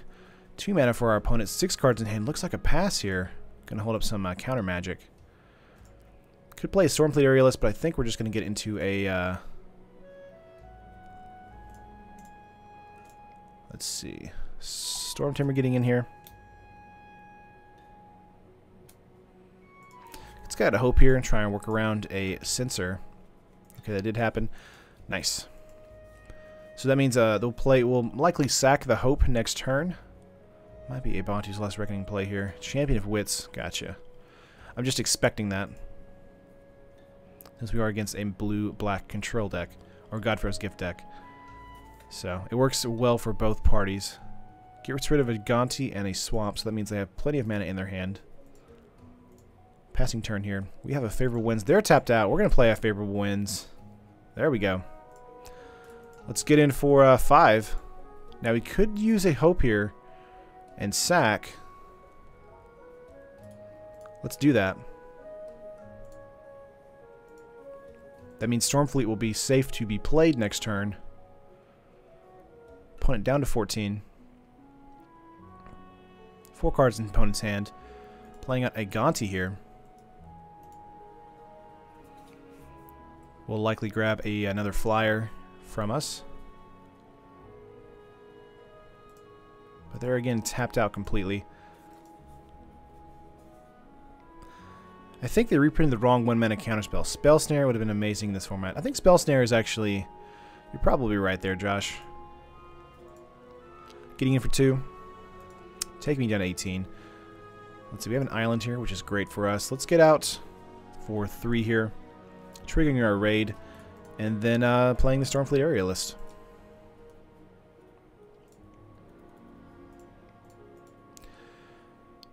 2 mana for our opponent. 6 cards in hand. Looks like a pass here. Gonna hold up some counter magic. Could play a Stormfleet Aerialist, but I think we're just gonna get into a... let's see. Storm Tamer getting in here. It's got a hope here and try and work around a Censor. Okay, that did happen. Nice. So that means we'll likely sack the hope next turn. Might be a Bounty's Last Reckoning play here. Champion of Wits. Gotcha. I'm just expecting that. Since we are against a blue-black control deck. Or Godfar's Gift deck. So, it works well for both parties. Gets rid of a Gonti and a Swamp, so that means they have plenty of mana in their hand. Passing turn here. We have a Favorable Winds. They're tapped out. We're going to play a Favorable Winds. There we go. Let's get in for 5. Now, we could use a Hope here. And sack. Let's do that. That means Stormfleet will be safe to be played next turn. Opponent down to 14. 4 cards in opponent's hand. Playing out a Gonti here. We'll likely grab another flyer from us. But they're again tapped out completely. I think they reprinted the wrong 1-mana counterspell. Spell Snare would have been amazing in this format. I think Spell Snare is actually... You're probably right there, Josh. Getting in for 2. Taking me down to 18. Let's see, we have an island here, which is great for us. Let's get out for 3 here. Triggering our raid. And then playing the Stormfleet Aerialist.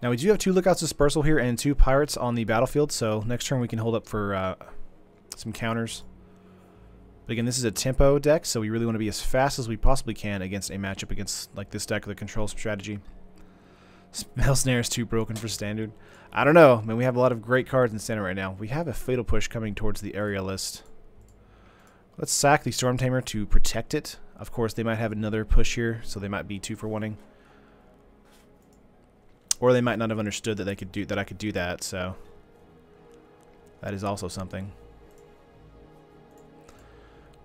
Now we do have 2 Lookouts Dispersal here and 2 Pirates on the battlefield, so next turn we can hold up for some counters. But again, this is a tempo deck, so we really want to be as fast as we possibly can against a matchup against like this deck with a control strategy. Spell Snare is too broken for Standard. I don't know. I mean, we have a lot of great cards in Standard right now. We have a Fatal Push coming towards the Aerialist. Let's sack the Storm Tamer to protect it. Of course, they might have another push here, so they might be 2 for 1-ing. Or they might not have understood that I could do that, so that is also something.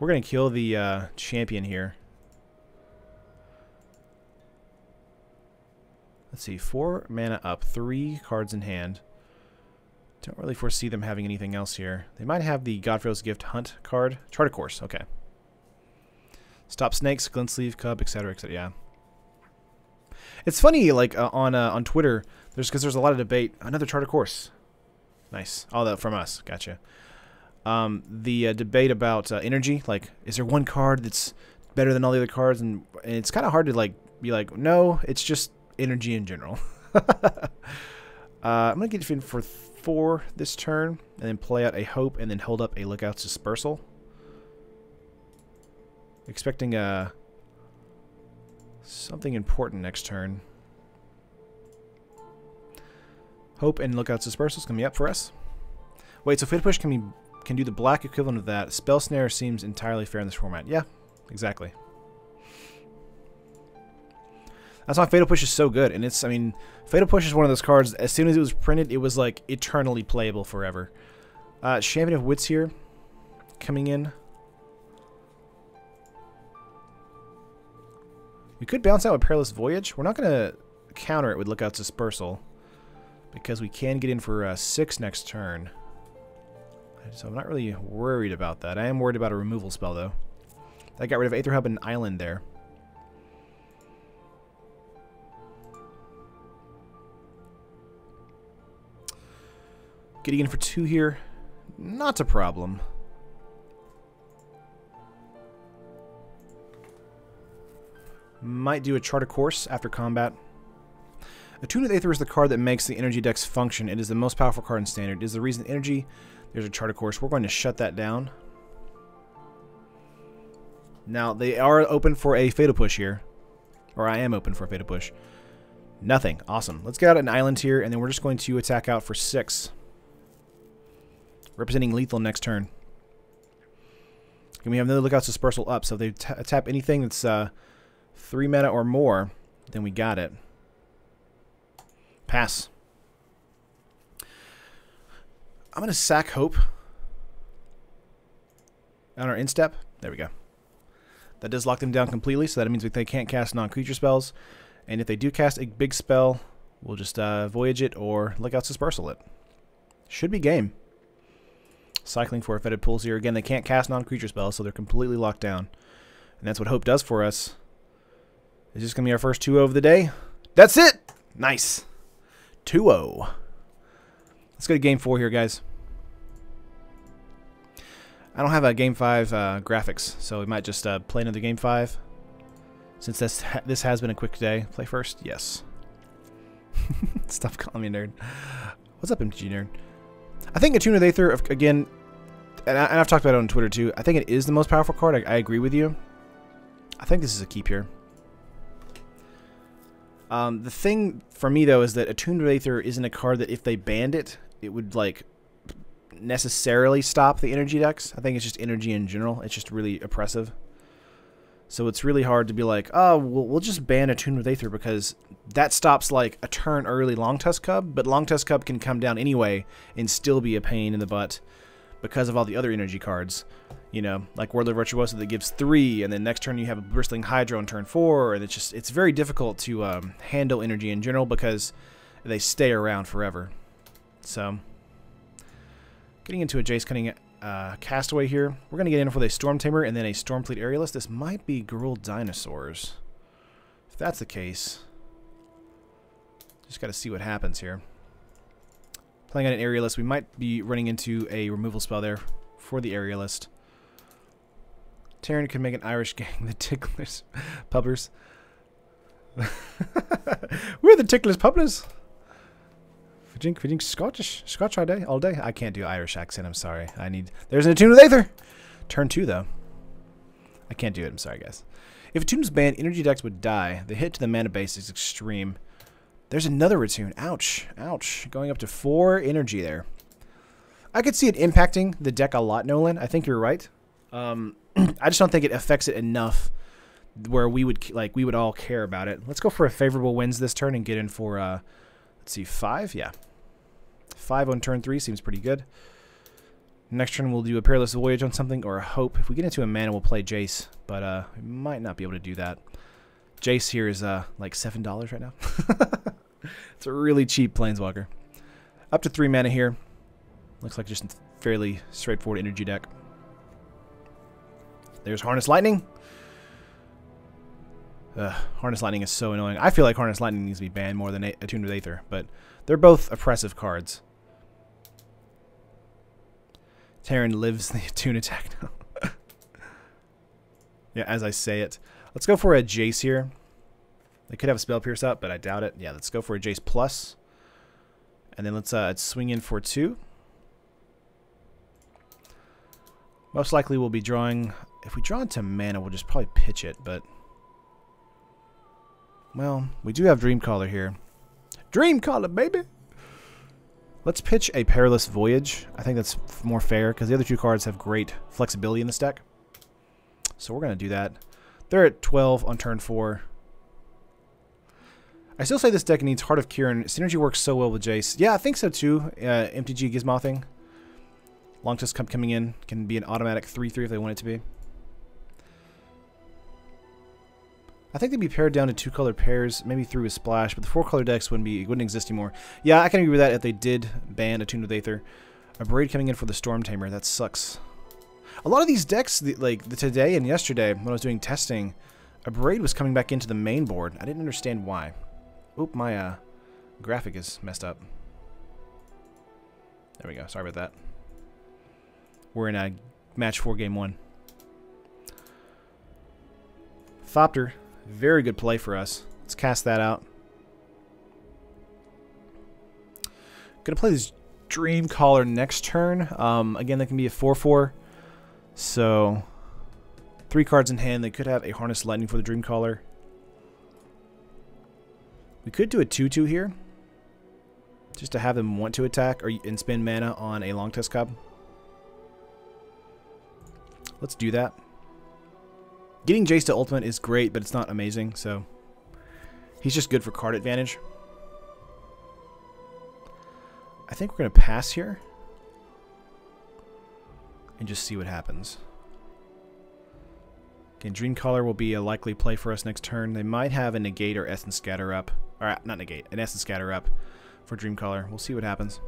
We're going to kill the champion here. Let's see, 4 mana up, 3 cards in hand. Don't really foresee them having anything else here. They might have the Godfar's Gift Hunt card. Chart a Course, okay. Stop Snakes, Glintsleeve, Cub, etc., etc., yeah. It's funny, like on Twitter, because there's a lot of debate. Another Chart a Course, nice. All that from us, gotcha. The debate about energy, like, is there one card that's better than all the other cards? And it's kind of hard to like be like, no, it's just energy in general. I'm gonna get in for 4 this turn, and then play out a Hope, and then hold up a Lookouts Dispersal. Expecting something important next turn. Hope and Lookouts Dispersal is going to be up for us. Wait, so Fatal Push can do the black equivalent of that. Spell Snare seems entirely fair in this format. Yeah, exactly. That's why Fatal Push is so good. And it's, I mean, Fatal Push is one of those cards, as soon as it was printed, it was like eternally playable forever. Champion of Wits here, coming in. We could bounce out with Perilous Voyage. We're not going to counter it with Lookouts Dispersal, because we can get in for 6 next turn. So I'm not really worried about that. I am worried about a removal spell, though. That got rid of Aether Hub and Island there. Getting in for 2 here, not a problem. Might do a Chart a Course after combat. Attune with Aether is the card that makes the energy decks function. It is the most powerful card in Standard. It is the reason energy... There's a chart, of course. We're going to shut that down. Now, they are open for a Fatal Push here. Or I am open for a Fatal Push. Nothing. Awesome. Let's get out an island here, and then we're just going to attack out for 6. Representing lethal next turn. And we have another Lookout's Dispersal up, so if they tap anything that's 3 mana or more, then we got it. Pass. I'm going to sack Hope on our instep. There we go. That does lock them down completely, so that means they can't cast non-creature spells. And if they do cast a big spell, we'll just Voyage it or Lookout's Dispersal it. Should be game. Cycling for fetid pools here. Again, they can't cast non-creature spells, so they're completely locked down. And that's what Hope does for us. Is this going to be our first 2-0 of the day? That's it! Nice. 2-0. Let's go to Game 4 here, guys. I don't have a Game 5 graphics, so we might just play another Game 5. Since this has been a quick day. Play first? Yes. Stop calling me nerd. What's up, MTG nerd? I think Attune with Aether, again, and I've talked about it on Twitter too, I think it is the most powerful card. I agree with you. I think this is a keep here. The thing for me, though, is that Attune with Aether isn't a card that if they banned it, it would, like, necessarily stop the energy decks. I think it's just energy in general. It's just really oppressive. So it's really hard to be like, oh, we'll just ban Attune with Aether because that stops like a turn early Long Tusk Cub, but Long Tusk Cub can come down anyway and still be a pain in the butt because of all the other energy cards. You know, like Whirler Virtuoso that gives 3, and then next turn you have a Bristling Hydro on turn 4, and it's very difficult to handle energy in general because they stay around forever. So, getting into a Jace Cunning Castaway here. We're going to get in with a Storm Tamer and then a Stormfleet Aerialist. This might be Gruul Dinosaurs. If that's the case, just got to see what happens here. Playing on an Aerialist, we might be running into a removal spell there for the Aerialist. Terran can make an Irish gang, the Ticklers Publers. We're the Ticklers Publers. We drink Scotch all day. I can't do Irish accent. I'm sorry. There's an Attune with Aether. Turn 2 though. I can't do it. I'm sorry, guys. If Attune is banned, energy decks would die. The hit to the mana base is extreme. There's another Attune. Ouch. Ouch. Going up to 4 energy there. I could see it impacting the deck a lot, Nolan. I think you're right. I just don't think it affects it enough where we would all care about it. Let's go for a favorable wins this turn and get in for let's see, 5. Yeah. 5 on turn 3 seems pretty good. Next turn we'll do a Perilous Voyage on something or a Hope. If we get into a mana, we'll play Jace, but we might not be able to do that. Jace here is like $7 right now. It's a really cheap Planeswalker. Up to 3 mana here. Looks like just a fairly straightforward energy deck. There's Harness Lightning. Harness Lightning is so annoying. I feel like Harness Lightning needs to be banned more than Attune with Aether, but they're both oppressive cards. Terran lives the Attune attack now. Yeah, as I say it. Let's go for a Jace here. They could have a Spell Pierce up, but I doubt it. Yeah, let's go for a Jace plus. And then let's swing in for 2. Most likely we'll be drawing... If we draw into mana, we'll just probably pitch it, but... Well, we do have Dreamcaller here. Dreamcaller, baby! Let's pitch a Perilous Voyage. I think that's more fair, because the other 2 cards have great flexibility in this deck. So we're going to do that. They're at 12 on turn 4. I still say this deck needs Heart of Kieran. Synergy works so well with Jace. Yeah, I think so too. MTG Gizmothing. Long Tusk Cub coming in. Can be an automatic 3/3 if they want it to be. I think they'd be paired down to 2-color pairs, maybe through a splash, but the 4-color decks wouldn't exist anymore. Yeah, I can agree with that if they did ban Attune with Aether. A Braid coming in for the Storm Tamer, that sucks. A lot of these decks, today and yesterday, when I was doing testing, a Braid was coming back into the main board. I didn't understand why. Oop, my graphic is messed up. There we go, sorry about that. We're in a match 4, game 1. Thopter. Very good play for us. Let's cast that out. Gonna play this Dream Caller next turn. Again, that can be a 4/4. So 3 cards in hand. They could have a Harness Lightning for the Dream Caller. We could do a 2/2 here, just to have them want to attack and spend mana on a Long Tusk Cub. Let's do that. Getting Jace to ultimate is great, but it's not amazing, so he's just good for card advantage. I think we're going to pass here and just see what happens. Again, Dreamcaller will be a likely play for us next turn. They might have a Negate or Essence Scatter up. Or, not Negate, an Essence Scatter up for Dreamcaller. We'll see what happens.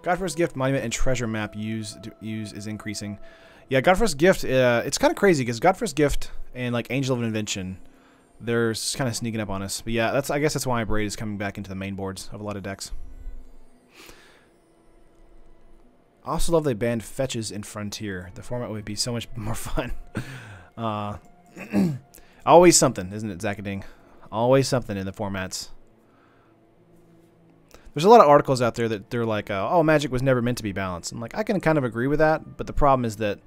Godforce Gift, Monument, and Treasure Map use is increasing. Yeah, Godforce Gift, it's kind of crazy because Godforce Gift and like Angel of Invention, they're kind of sneaking up on us. But yeah, I guess that's why Braid is coming back into the main boards of a lot of decks. I also love they banned fetches in Frontier. The format would be so much more fun. Always something, isn't it, Zakading? Always something in the formats. There's a lot of articles out there that they're like, oh, Magic was never meant to be balanced. I'm like, I can kind of agree with that, but the problem is that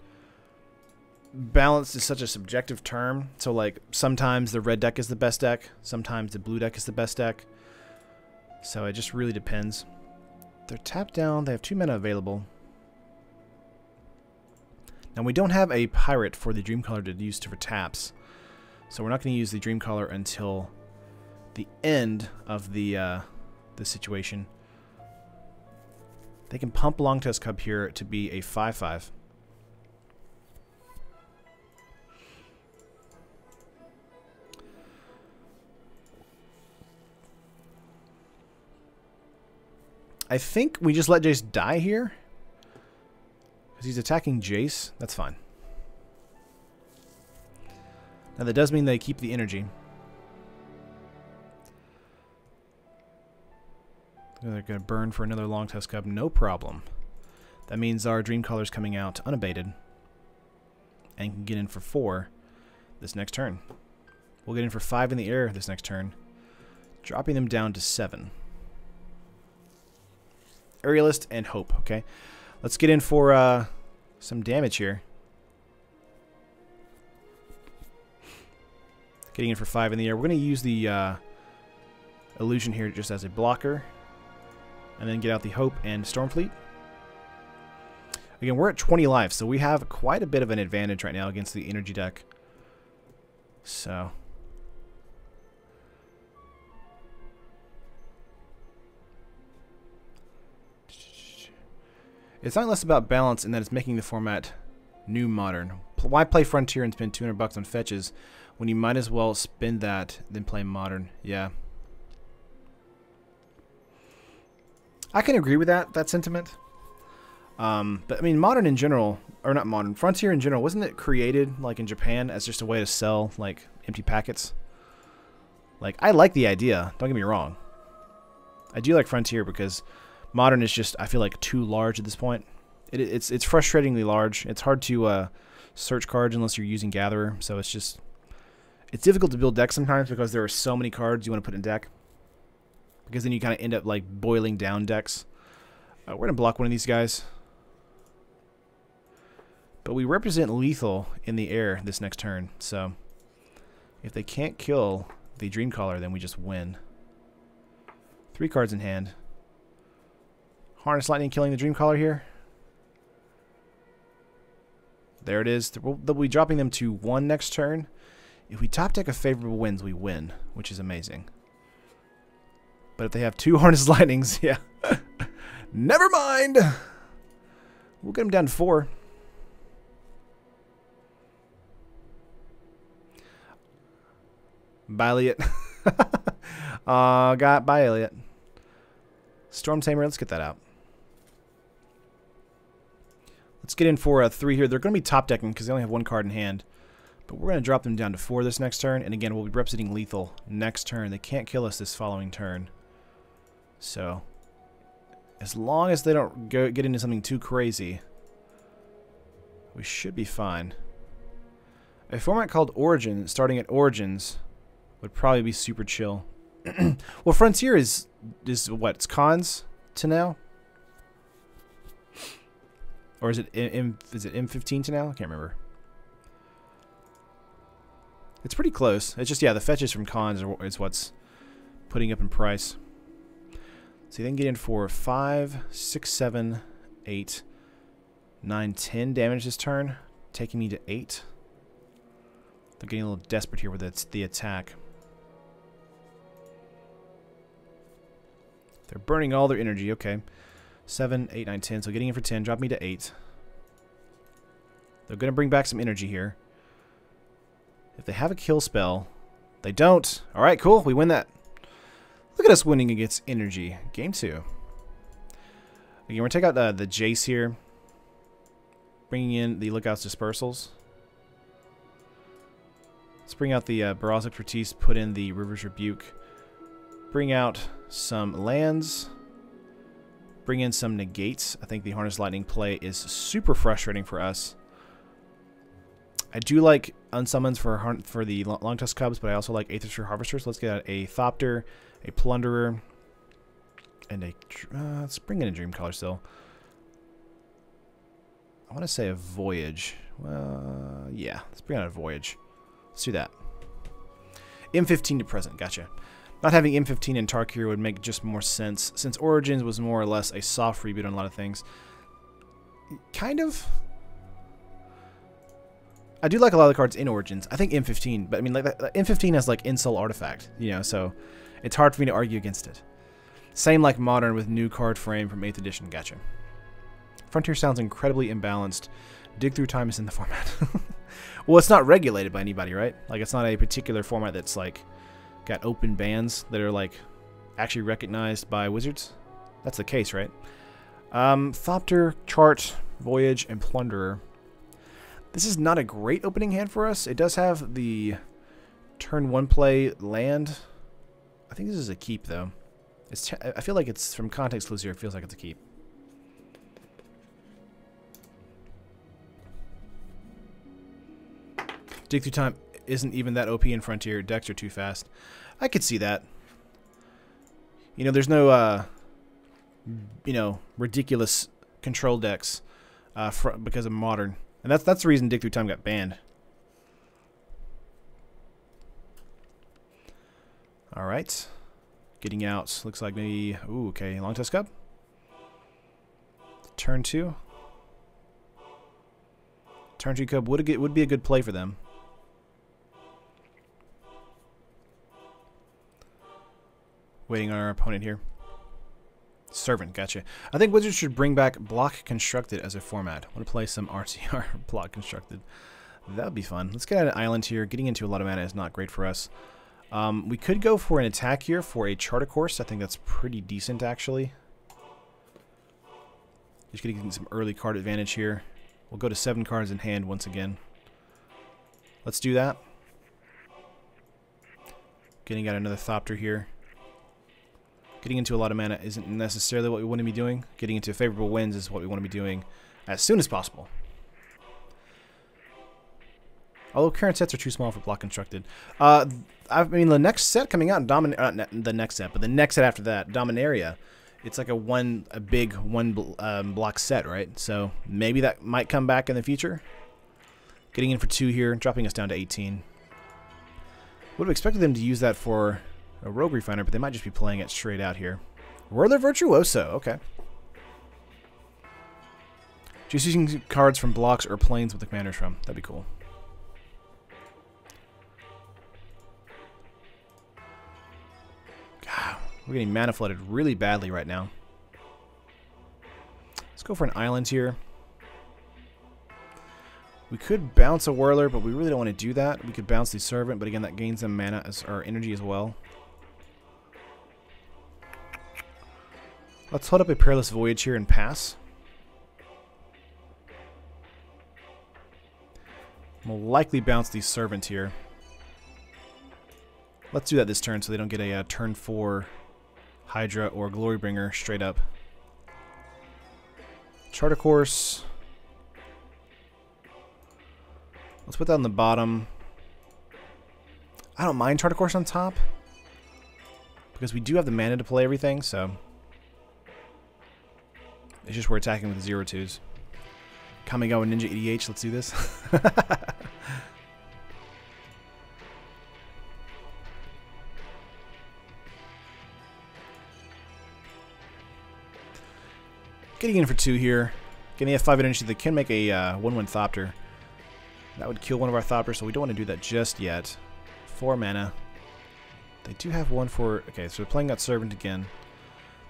balanced is such a subjective term. So, like, sometimes the red deck is the best deck. Sometimes the blue deck is the best deck. So it just really depends. They're tapped down. They have 2 mana available. Now, we don't have a Pirate for the Dreamcaller to use for taps. So we're not going to use the Dreamcaller until the end of the situation. They can pump Long Tusk Cub here to be a 5/5. I think we just let Jace die here. Because he's attacking Jace. That's fine. Now that does mean they keep the energy. They're going to burn for another Long Tusk Cub. No problem. That means our Dreamcaller's coming out unabated. And can get in for 4 this next turn. We'll get in for 5 in the air this next turn. Dropping them down to 7. Aerialist and Hope, okay? Let's get in for some damage here. Getting in for 5 in the air. We're going to use the Illusion here just as a blocker. And then get out the Hope and Stormfleet. Again, we're at 20 lives, so we have quite a bit of an advantage right now against the energy deck. So... it's not less about balance in that it's making the format new modern. Why play Frontier and spend $200 on fetches when you might as well spend that than play modern? Yeah. I can agree with that sentiment. But I mean, modern in general, or not modern, Frontier in general, wasn't it created like in Japan as just a way to sell like empty packets? Like, I like the idea, don't get me wrong. I do like Frontier because modern is just, I feel like, too large at this point. It's frustratingly large. It's hard to search cards unless you're using Gatherer, so it's difficult to build decks sometimes because there are so many cards you want to put in deck. Because then you kind of end up like boiling down decks. We're going to block one of these guys. But we represent lethal in the air this next turn. So if they can't kill the Dreamcaller, then we just win. 3 cards in hand. Harness Lightning killing the Dreamcaller here. There it is. They'll be dropping them to 1 next turn. If we top deck a favorable wins, we win, which is amazing. But if they have 2 Harness Lightnings, yeah. Never mind. We'll get them down to 4. Bye, Elliot. Bye, Elliot. Storm Tamer, let's get that out. Let's get in for a 3 here. They're going to be top decking because they only have 1 card in hand. But we're going to drop them down to 4 this next turn. And again, we'll be representing lethal next turn. They can't kill us this following turn. So, as long as they don't get into something too crazy, we should be fine. A format called Origin, starting at Origins, would probably be super chill. Well, Frontier is what? It's cons? to now? Or is it M15 to now? I can't remember. It's pretty close. It's just, yeah, the fetches from cons is what's putting up in price. So you then get in for 5, 6, 7, 8, 9, 10 damage this turn, taking me to 8. They're getting a little desperate here with the attack. They're burning all their energy. Okay. 7, 8, 9, 10. So getting in for 10. Drop me to 8. They're going to bring back some energy here. If they have a kill spell, they don't. All right, cool. We win that. Look at us winning against energy. Game 2. Again, we're going to take out the Jace here. Bringing in the Lookout's Dispersals. Let's bring out the Barrage Expertise. Put in the River's Rebuke. Bring out some lands. Bring in some negates. I think the Harness Lightning play is super frustrating for us. I do like unsummons for the Long Tusk Cubs, but I also like Aether Harvesters. Let's get out a Thopter, a Plunderer, and a... let's bring in a Dreamcaller still. I want to say a Voyage. Yeah, let's bring out a Voyage. Let's do that. M15 to present, gotcha. Not having M15 in Tarkir would make just more sense, since Origins was more or less a soft reboot on a lot of things. Kind of. I do like a lot of the cards in Origins. I think M15, but I mean, like M15 has like Insult Artifact, you know, so it's hard for me to argue against it. Same like Modern with new card frame from 8th edition. Gotcha. Frontier sounds incredibly imbalanced. Dig Through Time is in the format. Well, it's not regulated by anybody, right? Like, it's not a particular format that's like got open bans that are like actually recognized by Wizards. That's the case, right? Thopter, Chart, Voyage, and Plunderer. This is not a great opening hand for us. It does have the turn 1 play land. I think this is a keep, though. I feel like it's, from context clues here, it feels like it's a keep. Dig Through Time isn't even that OP in Frontier. Decks are too fast. I could see that. You know, there's no, you know, ridiculous control decks because of Modern. And that's the reason Dig Through Time got banned. All right. Getting out. Looks like maybe... Ooh, okay. Long Tusk Cub. Turn 2. Turn 2 Cub would be a good play for them. Waiting on our opponent here. Servant, gotcha. I think Wizards should bring back Block Constructed as a format. I want to play some RTR Block Constructed. That would be fun. Let's get out an island here. Getting into a lot of mana is not great for us. We could go for an attack here for a Charter Course. I think that's pretty decent, actually. Just getting some early card advantage here. We'll go to 7 cards in hand once again. Let's do that. Getting out another Thopter here. Getting into a lot of mana isn't necessarily what we want to be doing. Getting into favorable wins is what we want to be doing as soon as possible. Although current sets are too small for Block Constructed. I mean, the next set coming out, the next set, but the next set after that, Dominaria, it's like a big block set, right? So maybe that might come back in the future. Getting in for 2 here, dropping us down to 18. Would have expected them to use that for a Rogue Refiner, but they might just be playing it straight out here. Whirler Virtuoso, okay. Just using cards from blocks or planes with the commanders from. That'd be cool. God, we're getting mana flooded really badly right now. Let's go for an island here. We could bounce a Whirler, but we really don't want to do that. We could bounce the Servant, but again, that gains them mana or energy as well. Let's hold up a Perilous Voyage here and pass. We'll likely bounce the Servant here. Let's do that this turn so they don't get a turn 4 Hydra or Glorybringer straight up. Charter Course. Let's put that on the bottom. I don't mind Charter Course on top, because we do have the mana to play everything, so... It's just we're attacking with 0-2s. Kamigawa Ninja EDH, let's do this. Getting in for 2 here. Getting a 5 energy that can make a 1/1 Thopter. That would kill one of our Thopters, so we don't want to do that just yet. 4 mana. They do have 1 for... Okay, so they're playing that Servant again.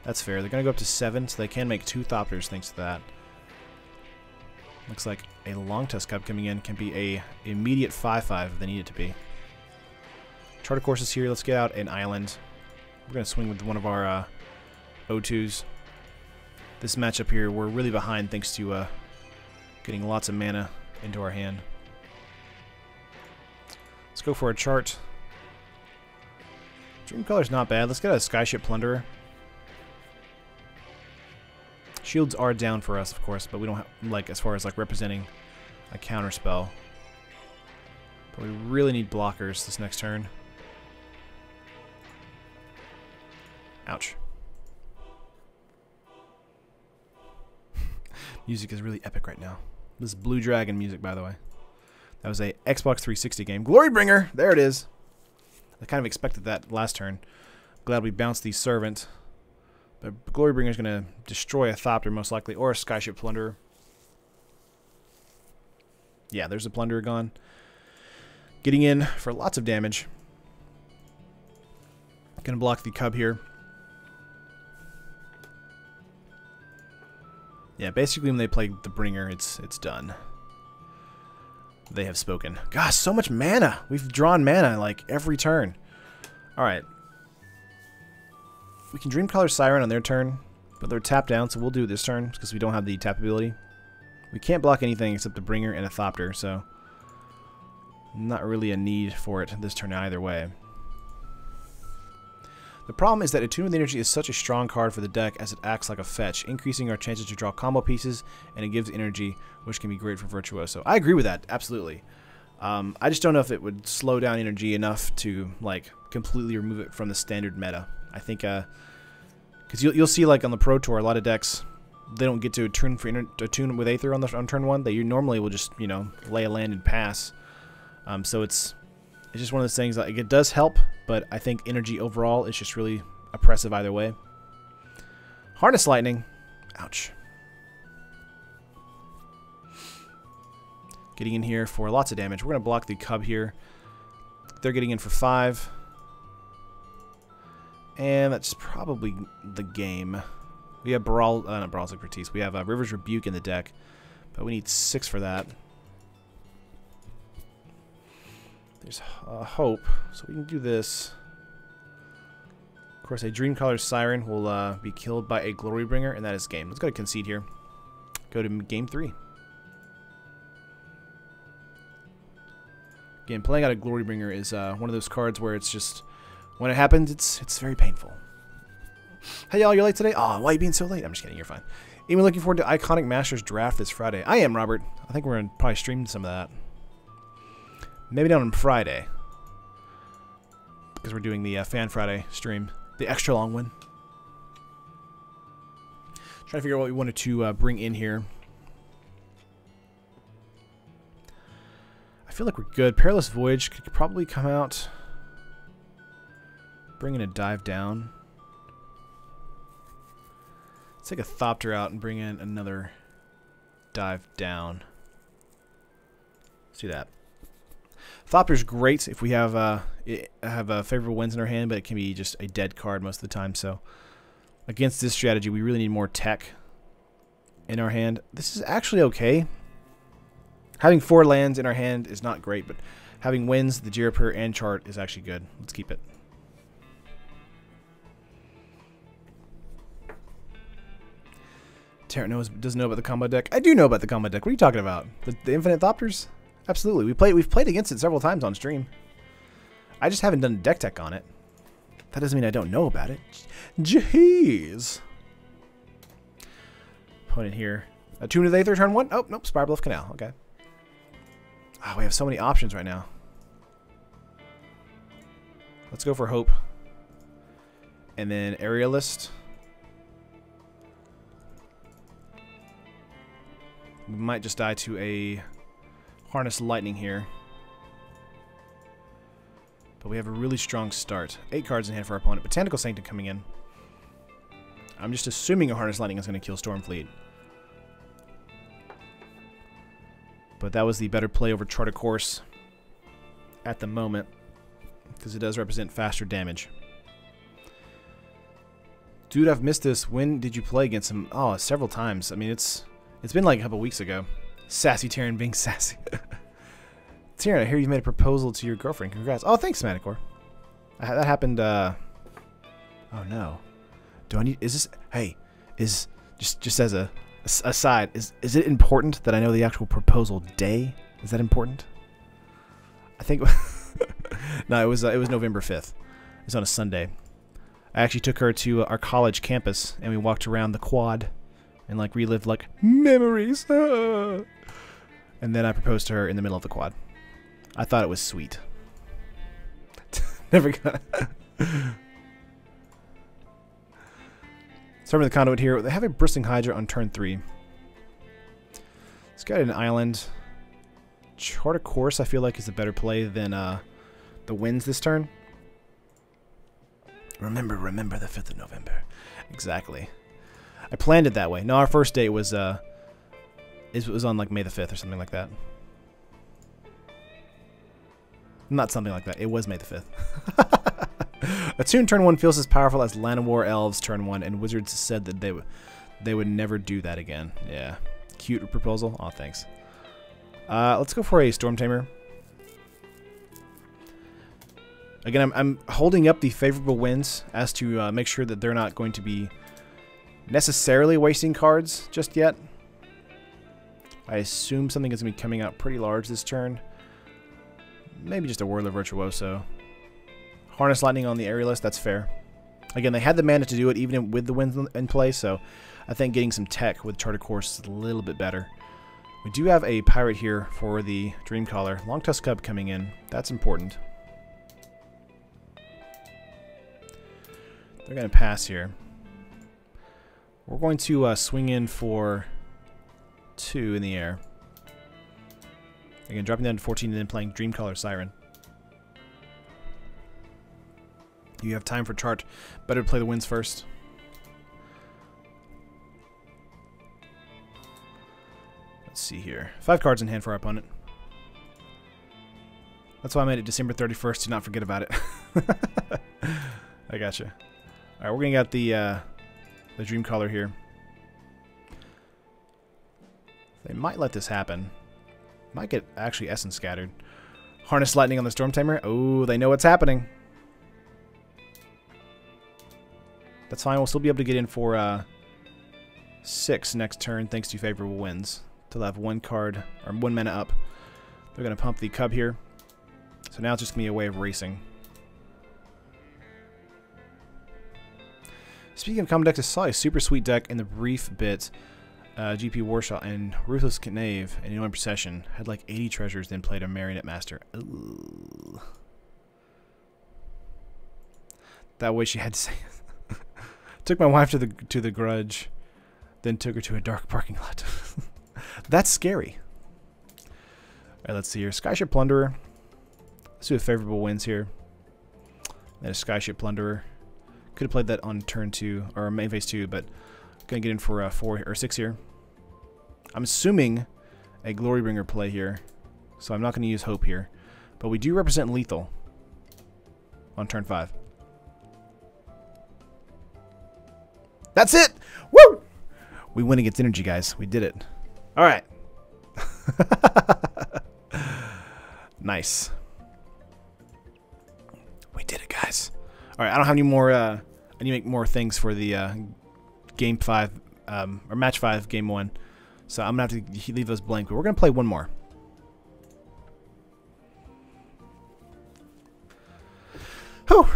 That's fair. They're going to go up to 7, so they can make 2 Thopters thanks to that. Looks like a Long Tusk Cub coming in can be a immediate 5/5 if they need it to be. Charter Course is here. Let's get out an island. We're going to swing with one of our O2s. This matchup here, we're really behind thanks to getting lots of mana into our hand. Let's go for a chart. Dream Color's not bad. Let's get a Skyship Plunderer. Shields are down for us, of course, but we don't have, like, as far as like representing a counter spell. But we really need blockers this next turn. Ouch. Music is really epic right now. This is Blue Dragon music, by the way. That was a Xbox 360 game. Glorybringer! There it is. I kind of expected that last turn. Glad we bounced the Servant. But Glorybringer is going to destroy a Thopter, most likely, or a Skyship Plunderer. Yeah, there's a Plunderer gone. Getting in for lots of damage. Going to block the Cub here. Yeah, basically when they play the Bringer, it's done. They have spoken. Gosh, so much mana! We've drawn mana like every turn. Alright. We can Dreamcaller Siren on their turn, but they're tapped down, so we'll do it this turn because we don't have the tap ability. We can't block anything except the Bringer and a Thopter, so not really a need for it this turn either way. The problem is that Attune with Energy is such a strong card for the deck as it acts like a fetch, increasing our chances to draw combo pieces, and it gives energy, which can be great for Virtuoso. I agree with that, absolutely. I just don't know if it would slow down energy enough to like completely remove it from the standard meta. I think, because you'll see like on the Pro Tour, a lot of decks, they don't get to attune with Aether on turn 1. They normally will just, you know, lay a land and pass. So it's just one of those things that like, it does help, but I think energy overall is just really oppressive either way. Harness Lightning. Ouch. Getting in here for lots of damage. We're going to block the Cub here. They're getting in for 5. And that's probably the game. We have not Brawl's Expertise. We have River's Rebuke in the deck, but we need 6 for that. There's hope, so we can do this. Of course, a Dreamcaller Siren will be killed by a Glorybringer, and that is game. Let's go to Concede here. Go to game 3. Again, playing out a Glorybringer is one of those cards where it's just, when it happens, it's very painful. Hey y'all, you're late today? Aw, why are you being so late? I'm just kidding, you're fine. Even looking forward to Iconic Masters Draft this Friday. I am, Robert. I think we're going to probably stream some of that. Maybe not on Friday, because we're doing the Fan Friday stream, the extra long one. Trying to figure out what we wanted to bring in here. I feel like we're good. Perilous Voyage could probably come out. Bring in a Dive Down. Let's take a Thopter out and bring in another Dive Down. Let's do that. Thopter's great if we have favorable wins in our hand, but it can be just a dead card most of the time. So against this strategy, we really need more tech in our hand. This is actually okay. Having 4 lands in our hand is not great, but having wins, the Jirapur, and Chart is actually good. Let's keep it. Terra doesn't know about the combo deck. I do know about the combo deck. What are you talking about? The Infinite Thopters? Absolutely. We've played against it several times on stream. I just haven't done deck tech on it. That doesn't mean I don't know about it. Jeez. Put it here. Attune with Aether, turn 1. Oh, nope. Spirebluff Canal. Okay. Oh, we have so many options right now. Let's go for Hope. And then Aerialist. We might just die to a Harness Lightning here. But we have a really strong start. 8 cards in hand for our opponent. Botanical Sanctum coming in. I'm just assuming a Harness Lightning is going to kill Stormfleet. But that was the better play over Charter Course at the moment, because it does represent faster damage. Dude, I've missed this. When did you play against him? Oh, several times. I mean, it's been like a couple weeks ago. Sassy Tyrion being sassy. Tyrion, I hear you made a proposal to your girlfriend. Congrats. Oh, thanks, Manticore. That happened, oh no. Do I need, is this, hey, is, just as a aside, is it important that I know the actual proposal day? Is that important? I think, no, it was November 5th. It was on a Sunday. I actually took her to our college campus, and we walked around the quad and like relived like memories. And then I proposed to her in the middle of the quad. I thought it was sweet. Never gonna. Starting with the conduit here. They have a Bristling Hydra on turn 3. It's got an island. Charter Course, I feel like, is a better play than the Winds this turn. Remember the 5th of November. Exactly. I planned it that way. No, our first date was it was on like May the 5th or something like that. Not something like that. It was May the 5th. Attune turn 1 feels as powerful as Land of War Elves turn 1, and Wizards said that they would never do that again. Yeah. Cute proposal. Aw, thanks. Let's go for a Storm Tamer. Again, I'm holding up the favorable winds as to make sure that they're not going to be necessarily wasting cards just yet. I assume something is going to be coming out pretty large this turn. Maybe just a Whirler Virtuoso. Harness Lightning on the Aerialist, that's fair. Again, they had the mana to do it even with the winds in play, so I think getting some tech with Charter Course is a little bit better. We do have a Pirate here for the Dreamcaller. Longtusk Cub coming in. That's important. They're going to pass here. We're going to swing in for 2 in the air. Again, dropping down to 14 and then playing Dreamcaller Siren. You have time for chart. Better to play the winds first. Let's see here. 5 cards in hand for our opponent. That's why I made it December 31st. Do not forget about it. I gotcha. Alright, we're going to get the Dreamcaller here. They might let this happen. Might get actually Essence scattered. Harness Lightning on the Storm Tamer. Oh, they know what's happening. That's fine. We'll still be able to get in for 6 next turn thanks to favorable winds. They'll have 1 card, or 1 mana up. They're going to pump the Cub here. So now it's just going to be a way of racing. Speaking of common decks, I saw a super sweet deck in the brief bit. GP Warshot and Ruthless Knave and Inland Procession had like 80 treasures, then played a Marionette Master. Ooh. That way she had to say it. Took my wife to the Grudge, then took her to a dark parking lot. That's scary. Alright, let's see here. Skyship Plunderer. Let's do a favorable winds here. Then a Skyship Plunderer. Could have played that on turn 2, or main phase 2, but gonna get in for 4 or 6 here. I'm assuming a Glorybringer play here, so I'm not gonna use Hope here. But we do represent lethal on turn 5. That's it! Woo! We win against energy, guys. We did it. Alright. Nice. We did it, guys. Alright, I don't have any more, I need to make more things for the game 5, or match 5, game 1. So I'm going to have to leave those blank, but we're going to play one more. Whew.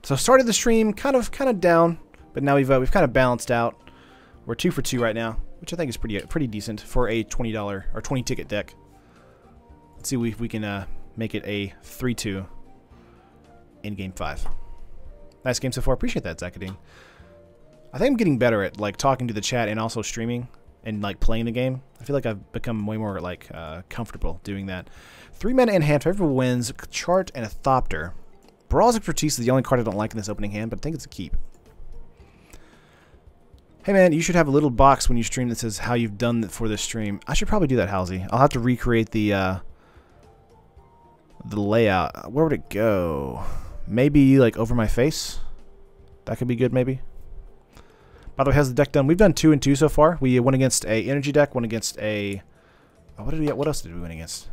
So started the stream kind of down, but now we've kind of balanced out. We're 2 for 2 right now, which I think is pretty decent for a $20 or 20 ticket deck. Let's see if we can make it a 3-2 in game 5. Nice game so far. Appreciate that, Zakadine. I think I'm getting better at like talking to the chat and also streaming. and like playing the game. I feel like I've become way more like comfortable doing that. 3 mana in hand, favorable wins, chart, and a Thopter. Brawl's Expertise is the only card I don't like in this opening hand, but I think it's a keep. Hey man, you should have a little box when you stream that says how you've done it for this stream. I should probably do that, Halsey. I'll have to recreate the layout. Where would it go? Maybe like over my face? That could be good, maybe. By the way, how's the deck done? We've done 2 and 2 so far. We won against a energy deck, won against a... Oh, what else did we win against?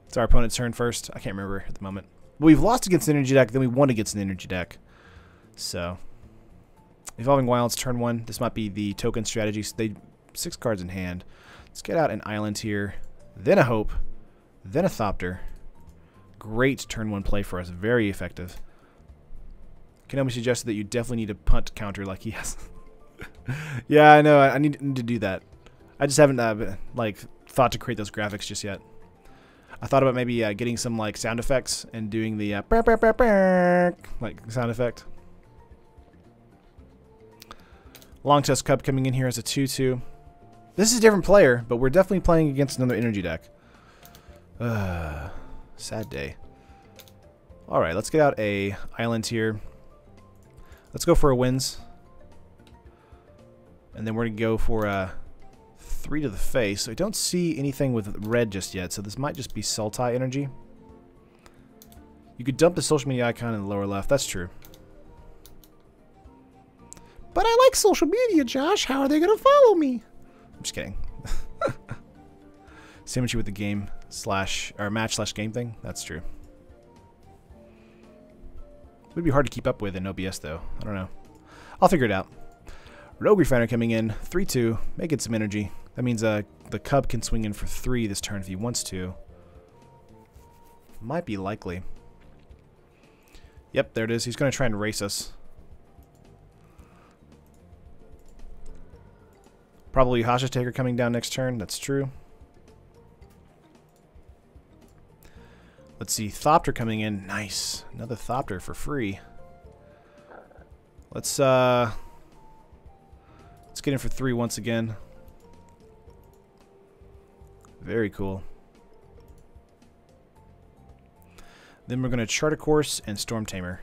It's our opponent's turn first. I can't remember at the moment. Well, we've lost against an energy deck, then we won against an energy deck. So, Evolving Wilds, turn 1. This might be the token strategy. So 6 cards in hand. Let's get out an island here. Then a Hope. Then a Thopter. Great turn 1 play for us. Very effective. Konami suggested that you definitely need a punt counter like he has. Yeah, I know. I need to do that. I just haven't like thought to create those graphics just yet. I thought about maybe getting some like sound effects and doing the like sound effect. Long Tusk Cub coming in here as a 2/2. This is a different player, but we're definitely playing against another energy deck. Sad day. Alright, let's get out a island here. Let's go for a wins. And then we're going to go for a 3 to the face. So I don't see anything with red just yet, so this might just be Sultai energy. You could dump the social media icon in the lower left. That's true. But I like social media, Josh. How are they going to follow me? I'm just kidding. Symmetry with the game slash or match slash game thing. That's true. It would be hard to keep up with in OBS though. I don't know. I'll figure it out. Rogue Refiner coming in 3/2, making some energy. That means the Cub can swing in for 3 this turn if he wants to. Might be likely. Yep, there it is. He's going to try and race us. Probably Hasha Taker coming down next turn. That's true. Let's see. Thopter coming in. Nice. Another Thopter for free. Let's get in for 3 once again. Very cool. Then we're going to Chart a Course and Storm Tamer.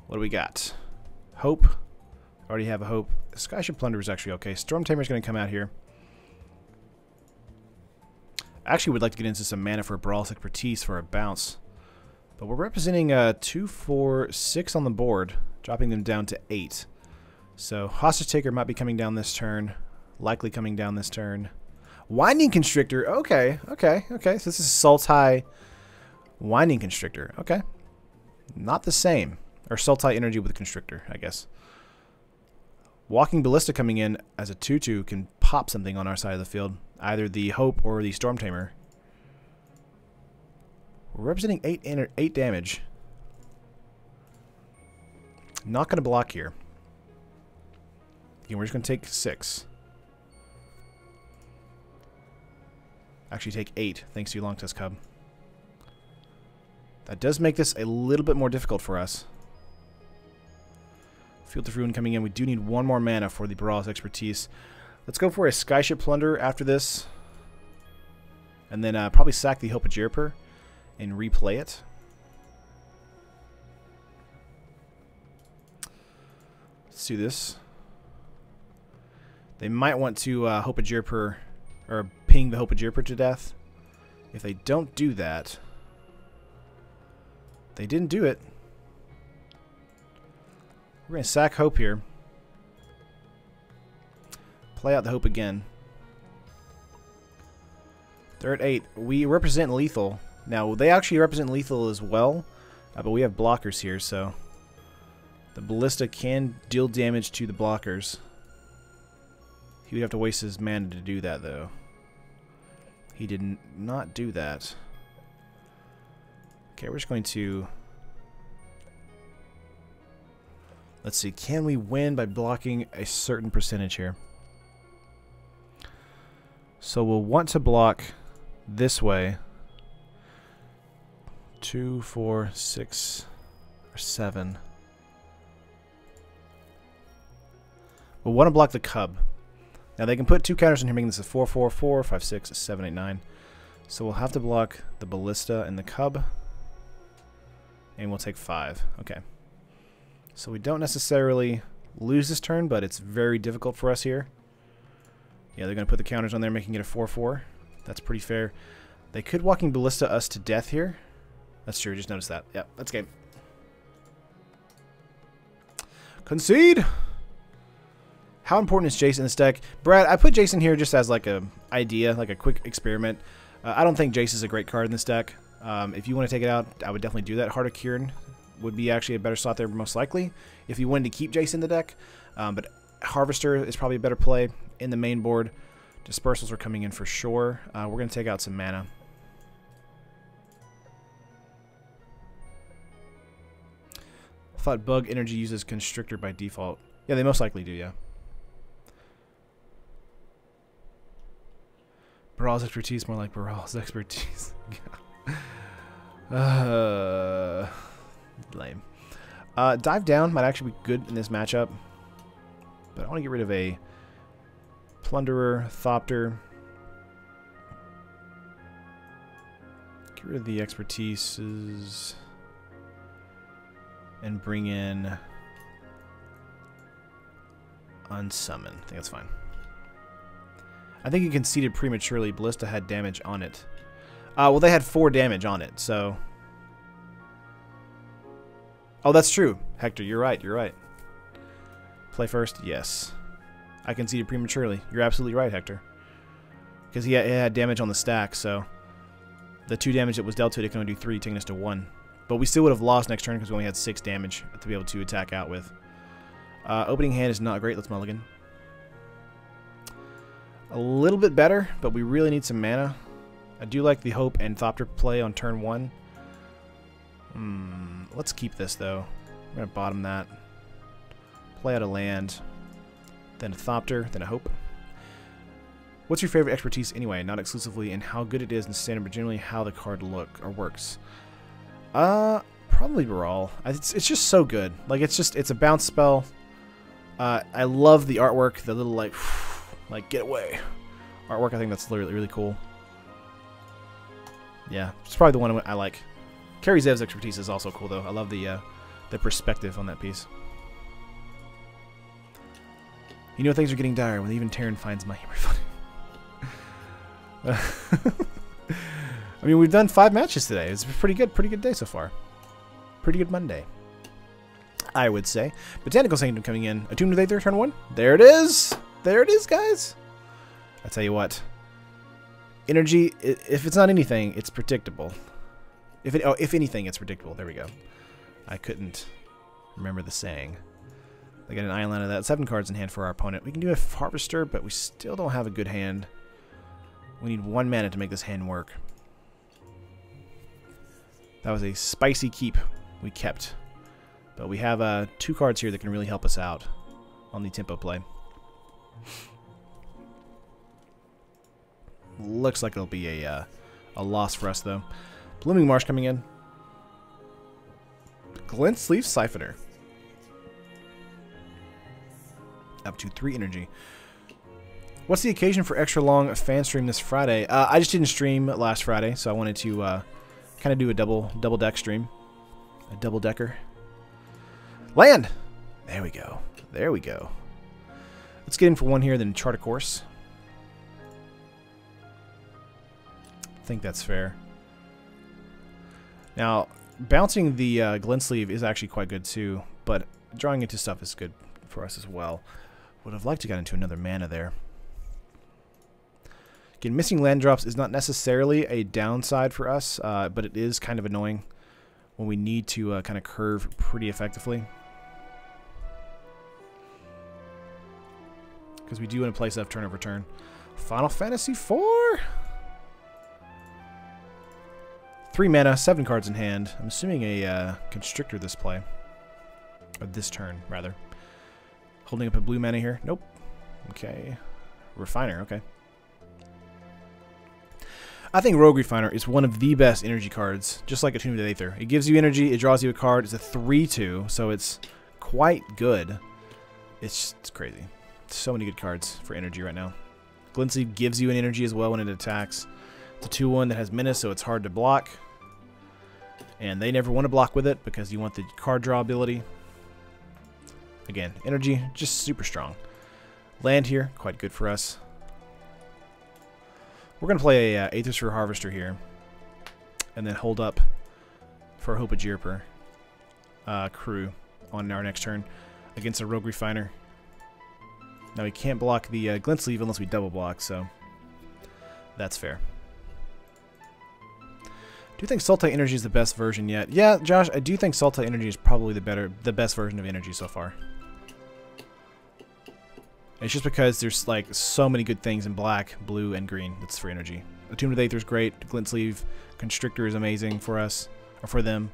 What do we got? Hope. Already have a Hope. Skyship Plunder is actually okay. Storm Tamer is going to come out here. I actually would like to get into some mana for Brawl's Expertise for a bounce. But we're representing 2, 4, 6 on the board, dropping them down to 8. So Hostage Taker might be coming down this turn. Likely coming down this turn. Winding Constrictor. Okay, okay, okay. So this is Sultai Winding Constrictor. Okay. Not the same. Or Sultai Energy with Constrictor, I guess. Walking Ballista coming in as a 2/2 can pop something on our side of the field. Either the Hope or the Storm Tamer. We're representing 8 damage. Not going to block here. Again, we're just going to take 6. Actually take 8, thanks to you, Long Tusk Cub. That does make this a little bit more difficult for us. Field of Ruin coming in. We do need 1 more mana for the Brawl's Expertise. Let's go for a Skyship Plunder after this. And then probably sack the Hope of Jirper and replay it. Let's do this. They might want to Hope of Jirper, or ping the Hope of Jirper to death. If they don't do that, they didn't do it. We're going to sack Hope here. Play out the Hope again. They're at 8. We represent lethal. Now, they actually represent lethal as well, but we have blockers here, so the Ballista can deal damage to the blockers. He would have to waste his mana to do that, though. He did not do that. Okay, we're just going to... Let's see, can we win by blocking a certain percentage here? So we'll want to block this way. 2, 4, 6, or 7. We'll want to block the Cub. Now they can put 2 counters in here, making this a 4/4, 4, 5, 6, 7, 8, 9. So we'll have to block the Ballista and the Cub. And we'll take 5. Okay. So we don't necessarily lose this turn, but it's very difficult for us here. Yeah, they're going to put the counters on there, making it a 4/4. That's pretty fair. They could Walking Ballista us to death here. That's true, just noticed that. Yep, that's game. Concede! How important is Jace in this deck? Brad, I put Jace in here just as like a idea, like a quick experiment. I don't think Jace is a great card in this deck. If you want to take it out, I would definitely do that. Heart of Kieran would be actually a better slot there, most likely, if you wanted to keep Jace in the deck. But Harvester is probably a better play in the main board. Dispersals are coming in for sure. We're going to take out some mana. I thought Bug Energy uses Constrictor by default. Yeah, they most likely do, yeah. Baral's expertise, more like Baral's expertise. Lame. Dive Down might actually be good in this matchup. But I want to get rid of a Plunderer, Thopter. Get rid of the expertises. And bring in Unsummon. I think that's fine. I think he conceded prematurely. Ballista had damage on it. Well, they had 4 damage on it, so... Oh, that's true. Hector, you're right, you're right. Play first? Yes. I conceded prematurely. You're absolutely right, Hector. Because he had damage on the stack, so... The 2 damage that was dealt to it, it can only do 3, taking us to 1. But we still would have lost next turn because we only had 6 damage to be able to attack out with. Opening hand is not great. Let's mulligan. A little bit better, but we really need some mana. I do like the Hope and Thopter play on turn 1. Let's keep this, though. I'm going to bottom that. Play out a land. Then a Thopter, then a Hope. What's your favorite expertise anyway? Not exclusively in how good it is in standard, but generally how the card works. Probably Baral. It's just so good. Like, it's a bounce spell. I love the artwork, the little, like get away artwork. I think that's really, really cool. Yeah, it's probably the one I like. Carrie Zev's expertise is also cool, though. I love the perspective on that piece. You know things are getting dire when even Terran finds my humor funny. I mean, we've done 5 matches today. It's a pretty good day so far. Pretty good Monday, I would say. Botanical Sanctum coming in. Attuned with Aether, turn 1. There it is. There it is, guys. I tell you what. Energy, if it's not anything, it's predictable. If anything, it's predictable. There we go. I couldn't remember the saying. I got an island of that. 7 cards in hand for our opponent. We can do a Harvester, but we still don't have a good hand. We need 1 mana to make this hand work. That was a spicy keep we kept. But we have 2 cards here that can really help us out on the tempo play. Looks like it'll be a loss for us, though. Blooming Marsh coming in. Glint Sleeve Siphoner. Up to 3 energy. What's the occasion for extra long fan stream this Friday? I just didn't stream last Friday, so I wanted to kind of do a double deck stream. A double decker. Land! There we go. There we go. Let's get in for 1 here, then chart a course. I think that's fair. Now, bouncing the Glint Sleeve is actually quite good too, but drawing into stuff is good for us as well. Would have liked to get into another mana there. Again, missing land drops is not necessarily a downside for us, but it is kind of annoying when we need to kind of curve pretty effectively. Because we do want to play stuff turn over turn. Final Fantasy IV! 3 mana, 7 cards in hand. I'm assuming a Constrictor this play. Or this turn, rather. Holding up a blue mana here. Nope. Okay. Refiner, okay. I think Rogue Refiner is one of the best energy cards, just like Attuned with Aether. It gives you energy, it draws you a card. It's a 3/2, so it's quite good. It's crazy. So many good cards for energy right now. Glintsleeve gives you an energy as well when it attacks. It's a 2/1 that has menace, so it's hard to block. And they never want to block with it because you want the card draw ability. Again, energy, just super strong. Land here, quite good for us. We're going to play a Aethersphere Harvester here. And then hold up for Hope of Jirper crew on our next turn against a Rogue Refiner. Now we can't block the Glintsleeve unless we double block, so that's fair. Do you think Sultai Energy is the best version yet? Yeah, Josh, I do think Sultai Energy is probably the best version of Energy so far. It's just because there's like so many good things in black, blue, and green that's for Energy. Attuned with Aether is great. Glintsleeve Constrictor is amazing for us, or for them.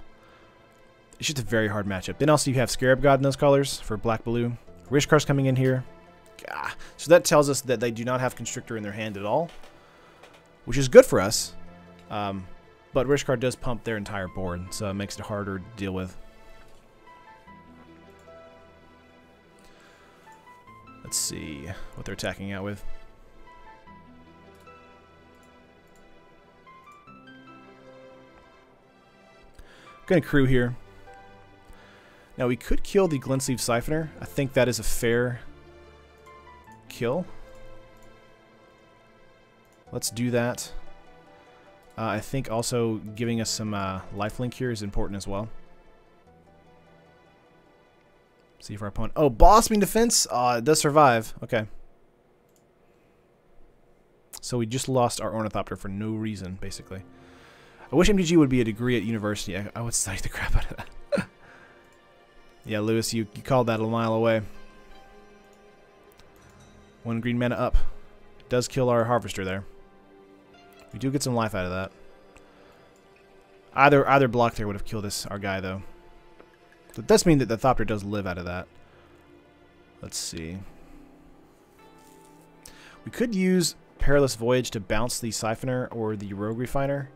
It's just a very hard matchup. Then also you have Scarab God in those colors for black, blue. Rishkar's coming in here. So that tells us that they do not have Constrictor in their hand at all, which is good for us. But Rishkar does pump their entire board, so it makes it harder to deal with. Let's see what they're attacking out with. Gonna crew here. Now we could kill the Glintsleeve Siphoner. I think that is a fair kill. Let's do that. I think also giving us some lifelink here is important as well. See if our opponent... Oh, Blossoming Defense! It does survive. Okay. So we just lost our Ornithopter for no reason, basically. I wish MTG would be a degree at university. I would study the crap out of that. Yeah, Lewis, you called that a mile away. 1 green mana up. It does kill our Harvester there. We do get some life out of that. Either block there would have killed our guy, though. So it does mean that the Thopter does live out of that. Let's see. We could use Perilous Voyage to bounce the Siphoner or the Rogue Refiner.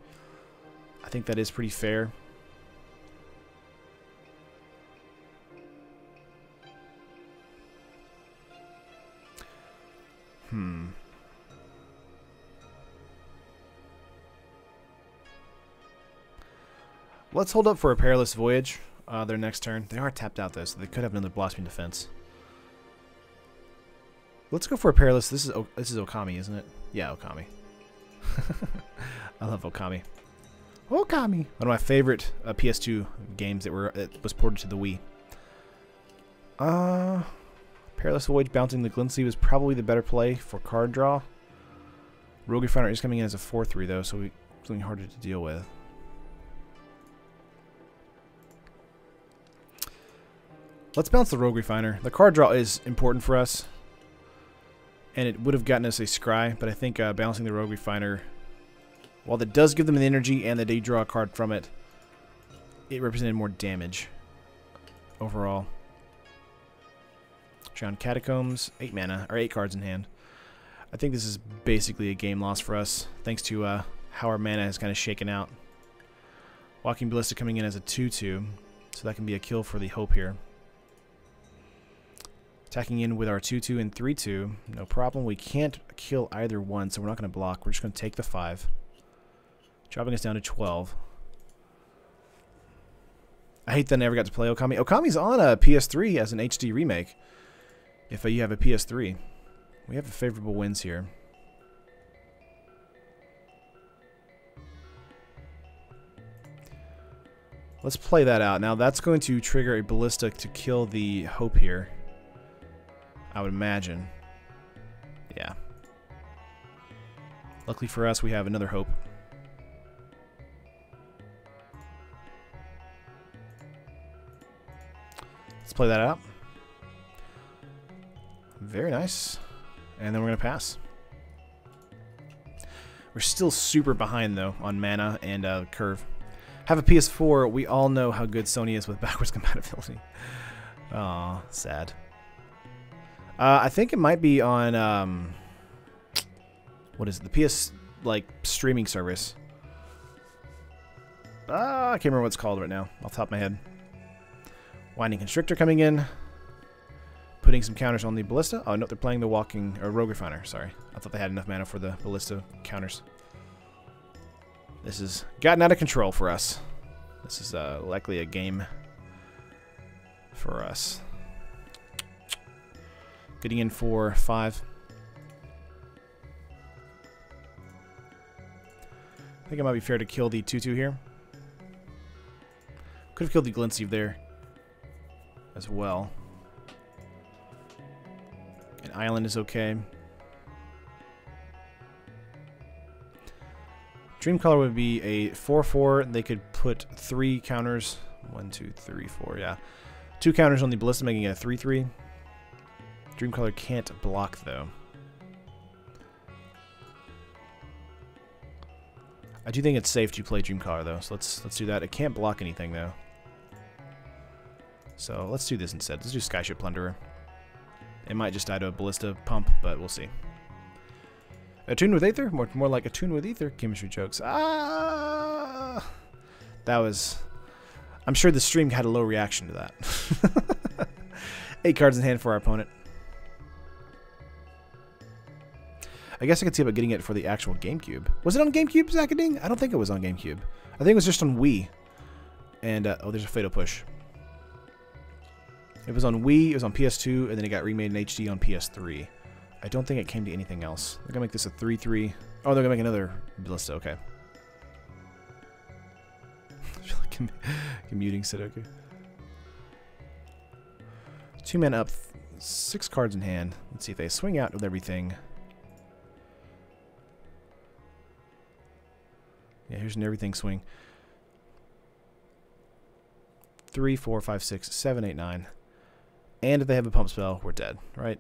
I think that is pretty fair. Let's hold up for a Perilous Voyage their next turn. They are tapped out, though, so they could have another Blossoming Defense. Let's go for a Perilous. This is Okami, isn't it? Yeah, Okami. I love Okami. Okami! One of my favorite PS2 games that was ported to the Wii. Perilous Voyage bouncing the Glintsleeve is probably the better play for card draw. Rogue Refiner is coming in as a 4/3, though, so it's something harder to deal with. Let's bounce the Rogue Refiner. The card draw is important for us, and it would have gotten us a Scry, but I think bouncing the Rogue Refiner, while that does give them the energy and that they draw a card from it, it represented more damage overall. Drowned Catacombs, 8 mana, or 8 cards in hand. I think this is basically a game loss for us, thanks to how our mana has kind of shaken out. Walking Ballista coming in as a 2/2, so that can be a kill for the Hope here. Attacking in with our 2/2 and 3/2, no problem. We can't kill either one, so we're not going to block. We're just going to take the 5. Dropping us down to 12. I hate that I never got to play Okami. Okami's on a PS3 as an HD remake. If you have a PS3. We have favorable wins here. Let's play that out. Now that's going to trigger a Ballista to kill the Hope here, I would imagine. Yeah. Luckily for us, we have another Hope. Let's play that out. Very nice. And then we're going to pass. We're still super behind, though, on mana and curve. Have a PS4, we all know how good Sony is with backwards compatibility. Aw, sad. I think it might be on, what is it, the PS, like, streaming service. I can't remember what it's called right now, off the top of my head. Winding Constrictor coming in. putting some counters on the Ballista. Oh, no, they're playing the Walking, or Rogue Refiner, sorry. I thought they had enough mana for the Ballista counters. This has gotten out of control for us. This is likely a game for us. Getting in for 5. I think it might be fair to kill the 2/2 here. Could have killed the Glintsieve there as well. An island is okay. Dreamcaller would be a 4/4. They could put 3 counters. 1, 2, 3, 4. Yeah. 2 counters on the Ballista, making it a 3/3. Dreamcaller can't block, though. I do think it's safe to play Dreamcaller, though. So let's do that. It can't block anything, though. So let's do this instead. Let's do Skyship Plunderer. It might just die to a Ballista pump, but we'll see. Attune with Aether? More like Attune with Ether. Chemistry jokes. Ah! That was... I'm sure the stream had a low reaction to that. 8 cards in hand for our opponent. I guess I could see about getting it for the actual GameCube. Was it on GameCube, Zakading? I don't think it was on GameCube. I think it was just on Wii. And, oh, there's a Fatal Push. It was on Wii, it was on PS2, and then it got remade in HD on PS3. I don't think it came to anything else. They're going to make this a 3/3. Oh, they're going to make another Ballista, okay. I feel like I'm muting Sudoku. 2 men up, 6 cards in hand. Let's see if they swing out with everything. Yeah, here's an everything swing. 3, 4, 5, 6, 7, 8, 9. And if they have a pump spell, we're dead, right?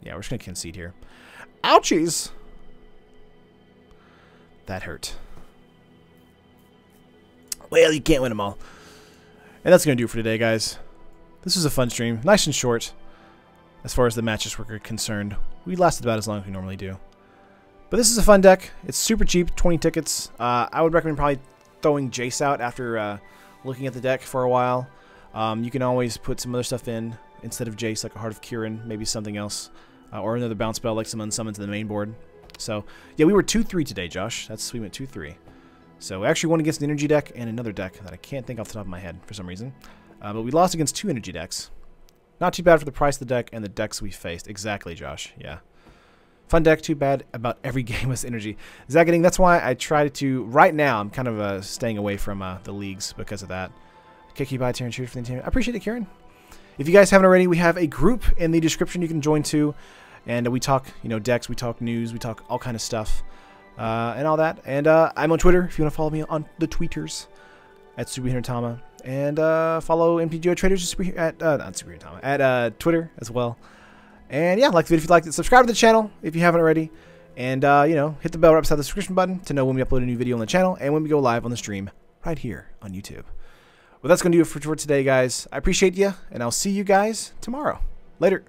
Yeah, we're just going to concede here. Ouchies! That hurt. Well, you can't win them all. And that's going to do it for today, guys. This was a fun stream. Nice and short. As far as the matches were concerned. We lasted about as long as we normally do. But this is a fun deck. It's super cheap, 20 tickets. I would recommend probably throwing Jace out after looking at the deck for a while. You can always put some other stuff in instead of Jace, like a Heart of Kirin, maybe something else. Or another bounce spell like some unsummons to the main board. So, yeah, we were 2-3 today, Josh. We went 2-3. So, we actually won against an energy deck and another deck that I can't think off the top of my head for some reason. But we lost against 2 energy decks. Not too bad for the price of the deck and the decks we faced. Exactly, Josh. Yeah. Fun deck, too bad about every game with energy. Zakading, that's why I try to... Right now, I'm kind of staying away from the leagues because of that. Kiki, bye, Taryn. Cheers for the entertainment. I appreciate it, Karen. If you guys haven't already, we have a group in the description you can join to. And we talk, decks, we talk news, we talk all kind of stuff, and all that. And I'm on Twitter if you want to follow me on the tweeters at SuperheroTama, and follow MTGO Traders at not SuperheroTama at Twitter as well. And yeah, like the video if you liked it, subscribe to the channel if you haven't already, and hit the bell right beside the subscription button to know when we upload a new video on the channel and when we go live on the stream right here on YouTube. Well, that's gonna do it for today, guys. I appreciate you, and I'll see you guys tomorrow. Later.